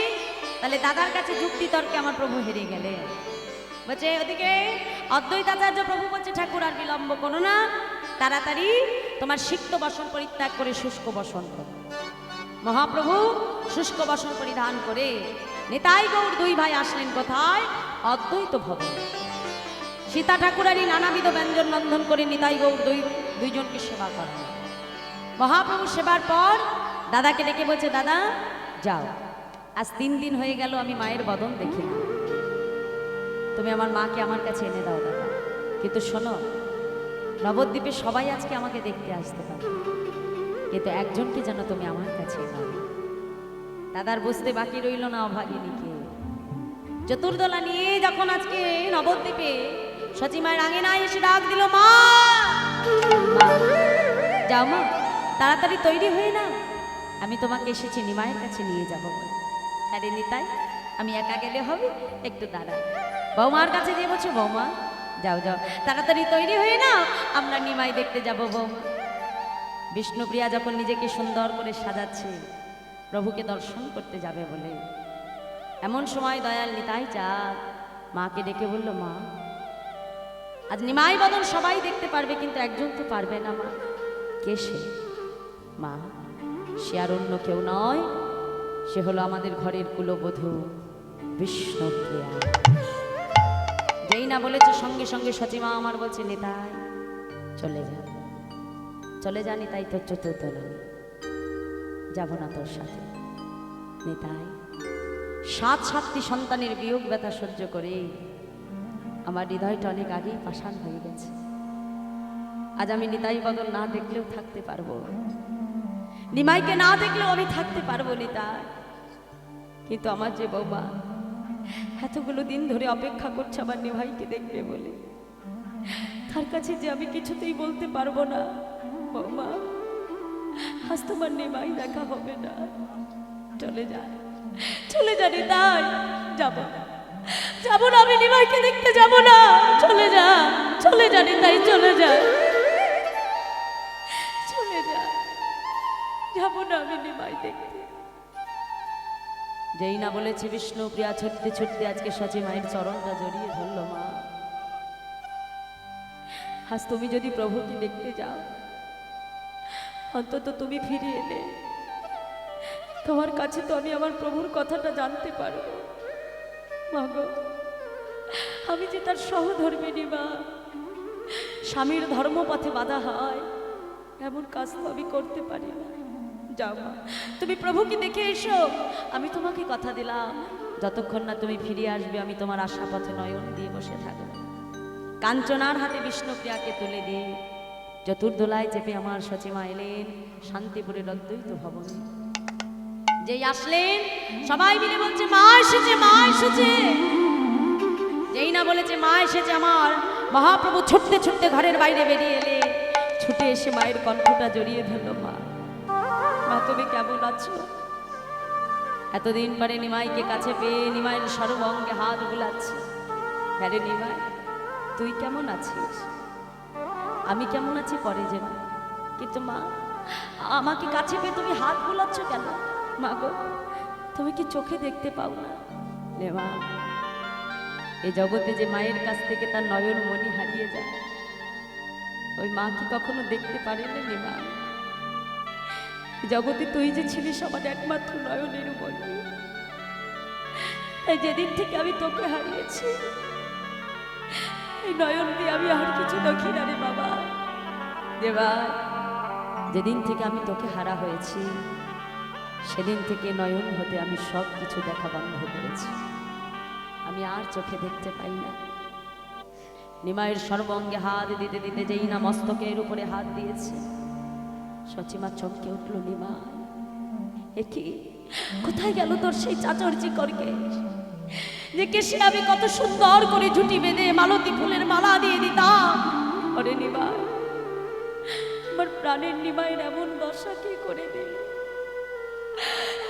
তাহলে দাদার কাছে যুক্তি তর্কে আমার প্রভু হেরে গেলে। বলছে ওদিকে অদ্বৈতাচার্য প্রভু বলছে, ঠাকুর আর বিলম্ব করো না, তাড়াতাড়ি তোমার সিক্ত বসন পরিত্যাগ করে শুষ্ক বসন করো। মহাপ্রভু শুষ্ক বসন পরিধান করে নিতাই গৌর দুই ভাই আসলেন কোথায়? অদ্বৈত ভবন। সীতা ঠাকুরানী নানাবিধ ব্যঞ্জন রন্ধন করে নিতাই গৌর দুইজনকে সেবা করেন। মহাপ্রভু সেবার পর দাদাকে ডেকে বলছে, দাদা যাও, আজ 3 দিন হয়ে গেল আমি মায়ের বদন দেখি না, তুমি আমার মাকে আমার কাছে এনে দাও দাদা। কিন্তু শোনো, নবদ্বীপে সবাই আজকে আমাকে দেখতে আসতে পারে, কিন্তু একজনকে যেন তুমি আমার কাছে নাও। দাদার বুঝতে বাকি রইল না অভাগিনীকে। চতুর্দলা নিয়ে যখন আজকে নবদ্বীপে সচিমায়ের আঙিনায় এসে ডাক দিল, মা মা, যাও মা, তাড়াতাড়ি তৈরি হয়ে না, আমি তোমাকে এসেছি নিমায়ের কাছে নিয়ে যাবো বলে। হ্যাঁ রে নিতাই, আমি একা গেলে হবে, একটু দাঁড়া। বৌমার কাছে দিয়ে বলছো, বৌমা যাও যাও, তাড়াতাড়ি তৈরি হয়ে না, আমরা নিমাই দেখতে যাব বৌমা। বিষ্ণুপ্রিয়া যখন নিজেকে সুন্দর করে সাজাচ্ছে প্রভুকে দর্শন করতে যাবে বলে, এমন সময় দয়াল নিতাই চাঁদ মাকে ডেকে বলল, মা আজ নিমাই বদন সবাই দেখতে পারবে, কিন্তু একজন তো পারবে না। মা কে সে? মা সে আর অন্য কেউ নয়, সে হলো আমাদের ঘরের কুলবধূ বিষ্ণুপ্রিয়া। যেই না বলেছে সঙ্গে সঙ্গে সচিমা আমার বলছে, নিতাই চলে যা, চলে যা নিতাই, তোর চতুর্দলা যাব না তোর সাথে। নিতাই 7 সন্তানের বিয়োগ ব্যথা সহ্য করে আমার হৃদয়টা অনেক আগেই পাষাণ হয়ে গেছে। আজ আমি নিতাই বদন না দেখলেও থাকতে পারবো, নিমাইকে না দেখলেও আমি থাকতে পারবো নিতাই। কিন্তু আমার যে বৌমা এতগুলো দিন ধরে অপেক্ষা করছে আমার নিমাইকে দেখবে বলে, তার কাছে যে আমি কিছুতেই বলতে পারবো না, বৌমা আজ তোমার নিমাই দেখা হবে না, চলে যা, চলে যা নিতাই। যাবো না, যাবো না, আমি নিমাইকে দেখতে যাবো না, চলে যা, চলে যা নিতাই, চলে যা, চলে যা, যাবো না আমি নিমাই দেখতে। যেই না বলেছে বিষ্ণুপ্রিয়া ছুটতে ছুটতে আজকে সচিমায়ের চরণটা জড়িয়ে ধরল, মা আজ তুমি যদি প্রভুকে দেখতে যাও, অন্তত তুমি ফিরে এলে তোমার কাছে তো আমি আমার প্রভুর কথাটা জানতে পারবো। মাগো, আমি যে তার সহধর্মিনী মা, স্বামীর ধর্মপথে বাধা হয় এমন কাজ তো আমি করতে পারি না। যাও মা, তুমি প্রভুকে দেখে এসো, আমি তোমাকে কথা দিলাম যতক্ষণ না তুমি ফিরে আসবে আমি তোমার আশা পথে নয়ন দিয়ে বসে থাকবো। কাঞ্চনার হাতে বিষ্ণুপ্রিয়াকে তুলে দিয়ে চতুর্দোলায় চেপে আমার সচিমা এলেন শান্তিপুরের অদ্বৈত ভবনে। যেই আসলেন সবাই মিলে বলছে, মা এসেছে, মা এসেছে। যেই না বলেছে মা এসেছে, আমার মহাপ্রভু ছুটতে ছুটতে ঘরের বাইরে বেরিয়ে এলে, ছুটে এসে মায়ের কণ্ঠটা জড়িয়ে ধরল। মা, মা তুমি কেমন আছো? এতদিন পরে নিমাইকে কাছে পেয়ে নিমাইয়ের সর্বঙ্গে হাত বুলাচ্ছে। হ্যাঁ রে নিমাই, তুই কেমন আছিস? আমি কেমন আছি পরে যেন, কিন্তু মা আমাকে কাছে পেয়ে তুমি হাত বুলাচ্ছ কেন? মা গো, তুমি কি চোখে দেখতে পাও না? রে মা, এই জগতে যে মায়ের কাছ থেকে তার নয়ন মনি হারিয়ে যায়, ওই মা কি কখনো দেখতে পারে না? রে মা, জগতে তুই যে ছিলিস আমার একমাত্র নয়নের মনি, তাই যেদিন থেকে আমি তোকে হারিয়েছি, এই নয়ন দিয়ে আমি আর কিছু দেখি না রে বাবা। দেবা, যেদিন থেকে আমি তোকে হারা হয়েছি, সেদিন থেকে নয়ন হতে আমি সব কিছু দেখা বন্ধ করেছি। আমি আর চোখে দেখতে পাই না। নিমাইয়ের সর্বঙ্গে হাত দিতে দিতে যেই না মস্তকের উপরে হাত দিয়েছে, সচিমা চমকে উঠল। নিমা, এ কি, কোথায় গেল তোর সেই চাচরজি করকে, যে কেসে আমি কত সুন্দর করে ঝুটি বেঁধে মালতী ফুলের মালা দিয়ে দিতাম? ওরে নিমা, আমার প্রাণের নিমাইয়ের এমন দশা কি করে দিল?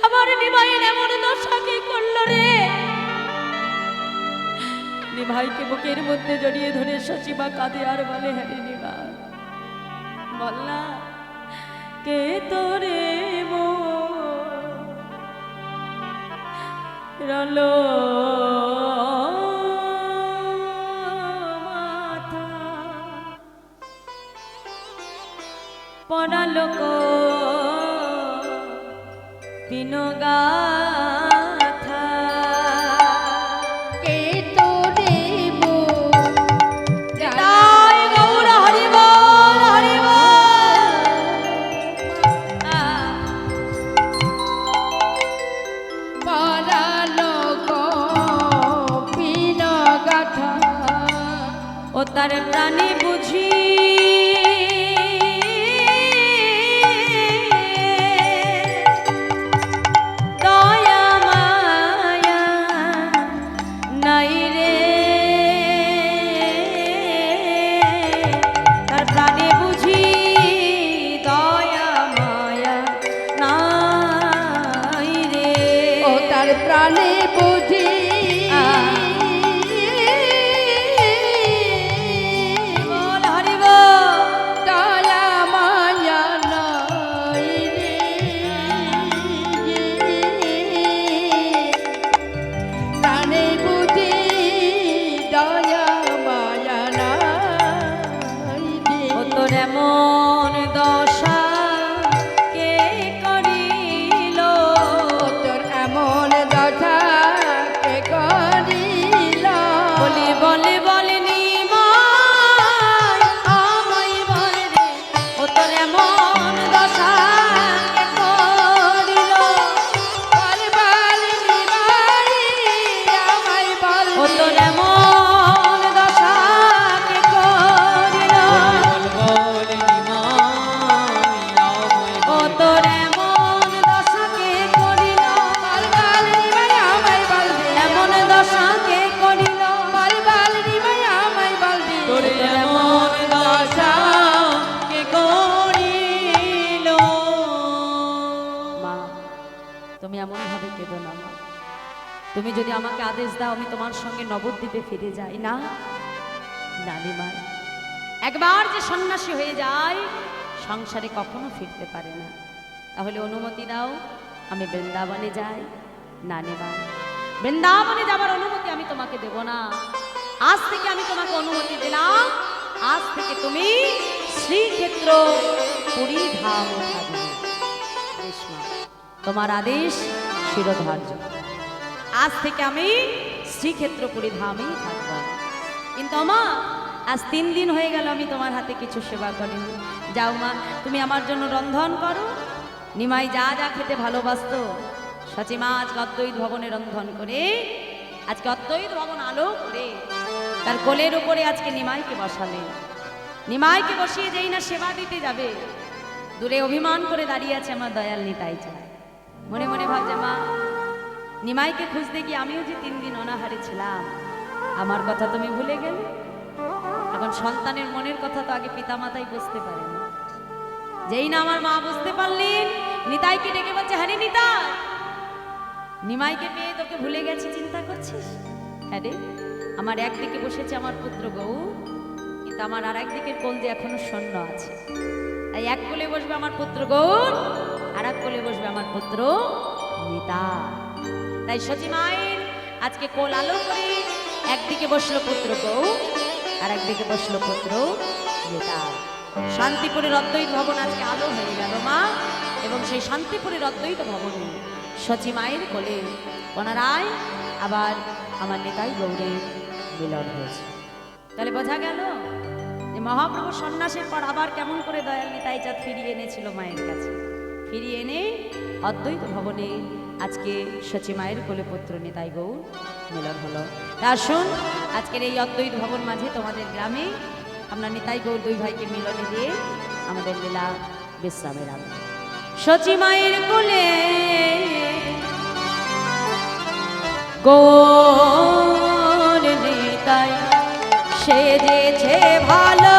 আমার নিমাইয়ের এমন দশা কি করলো রে? নিমাইকে বুকের মধ্যে জড়িয়ে ধরে সচিবা কাঁদে আর বলে, হ্যাঁ রে নিমা, বললা কে তোরে রলো মাথা পড়ালো কো পিনগাথা। কে তোরে জয় গৌর হরি বল, হরি বল। পরালো গোপিন গাথা, ও তার প্রাণে বুঝি দয়া মায়া নাই রে, তার প্রাণে বুঝি দয়া মায়া নাই রে। ও তার প্রাণে বুঝি বল হরি বল। দয়া মায়া নাই রে, প্রাণে বুঝি দয়া মায়া নাই রে। ও তোর এমন দশা কে করিল? তোর এমন দশা কে করিল? বলি বলে বলে নিমাই আমায় বল রে, ও তোর এমন দশা কে করিল? বল বল নিমাই আমায় বল ও তোর এমন দশা কে করিল? বল নিমাই আমায় ও তোর এমন দশা কে করিল? বল বল নিমাই আমায় বল এমন দশা কে করিল? বল বল নিমাই আমায় বল তোরে এমন দশা কে করিল? মা, তুমি এমন ভাবে কেঁদো না মা। তুমি যদি আমাকে আদেশ দাও আমি তোমার সঙ্গে নবদ্বীপে ফিরে যাই না? নানিমা, একবার যে সন্ন্যাসী হয়ে যায় সংসারে কখনো ফিরতে পারে না। তাহলে অনুমতি দাও আমি বৃন্দাবনে যাই। নানিমা, বৃন্দাবনে যাবার অনুমতি আমি তোমাকে দেব না। আজ থেকে আমি তোমাকে অনুমতি দিলাম, আজ থেকে তুমি শ্রীক্ষেত্র পুরী ধাম থাকবে। বেশ মা, তোমার আদেশ শিরোধার্য। আজ থেকে আমি শ্রীক্ষেত্র পুরী ধামেই থাকব। কিন্তু মা, আজ 3 দিন হয়ে গেল আমি তোমার হাতে কিছু সেবা করিনি। যাও মা, তুমি আমার জন্য রন্ধন করো। নিমাই যা যা খেতে ভালোবাসতো, সচিমা আজকে অদ্বৈত ভবনে রন্ধন করে, আজকে অদ্বৈত ভবন আলো করে তার কোলের উপরে আজকে নিমাইকে বসালে। নিমাইকে বসিয়ে যেই না সেবা দিতে যাবে, দূরে অভিমান করে দাঁড়িয়ে আছে আমার দয়াল নিতাই চায়। মনে মনে ভাবছে, মা, নিমাইকে খুঁজতে গিয়ে আমিও যে 3 দিন অনাহারে ছিলাম, আমার কথা তুমি ভুলে গেলে। এখন সন্তানের মনের কথা তো আগে পিতামাতাই বুঝতে পারে না। যেই না আমার মা বুঝতে পারলেন, নিতাইকে ডেকে বলছে, হ্যাঁ রে নিতাই, নিমাইকে পেয়ে তোকে ভুলে গেছি চিন্তা করছিস? হ্যাঁ রে, আমার একদিকে বসেছে আমার পুত্র গৌর, কিন্তু আমার আর একদিকের কোল দিয়ে এখনো শূন্য আছে। তাই এক কোলে বসবে আমার পুত্র গৌর, আর এক কোলে বসবে আমার পুত্র নিতাই। তাই সচি মায়ের আজকে কোল আলো করে একদিকে বসলো পুত্র গৌর, আর একদিকে বসলো পুত্র নিতাই। শান্তিপুরের অদ্বৈত ভবন আজকে আলো হয়ে গেল মা, এবং সেই শান্তিপুরের অদ্বৈত ভবনে সচি মায়ের কোলে পুনরায় আবার আমার নিতাই গৌরের মিলন হয়েছে। তাহলে বোঝা গেল যে মহাপ্রভু সন্ন্যাসের পর আবার কেমন করে দয়াল নিতাই চাঁদ ফিরিয়ে এনেছিল মায়ের কাছে, ফিরিয়ে এনে অদ্বৈত ভবনে আজকে সচি মায়ের কোলে পুত্র নিতাই গৌর মিলন হলো। তা আসুন আজকের এই অদ্বৈত ভবন মাঝে তোমাদের গ্রামে আমরা নিতাই গৌর দুই ভাইকে মিলনে দিয়ে আমাদের লীলা বিশ্রামে রাখবো। সচি মায়ের কোলে গৌর নিতাই সেজেছে ভালো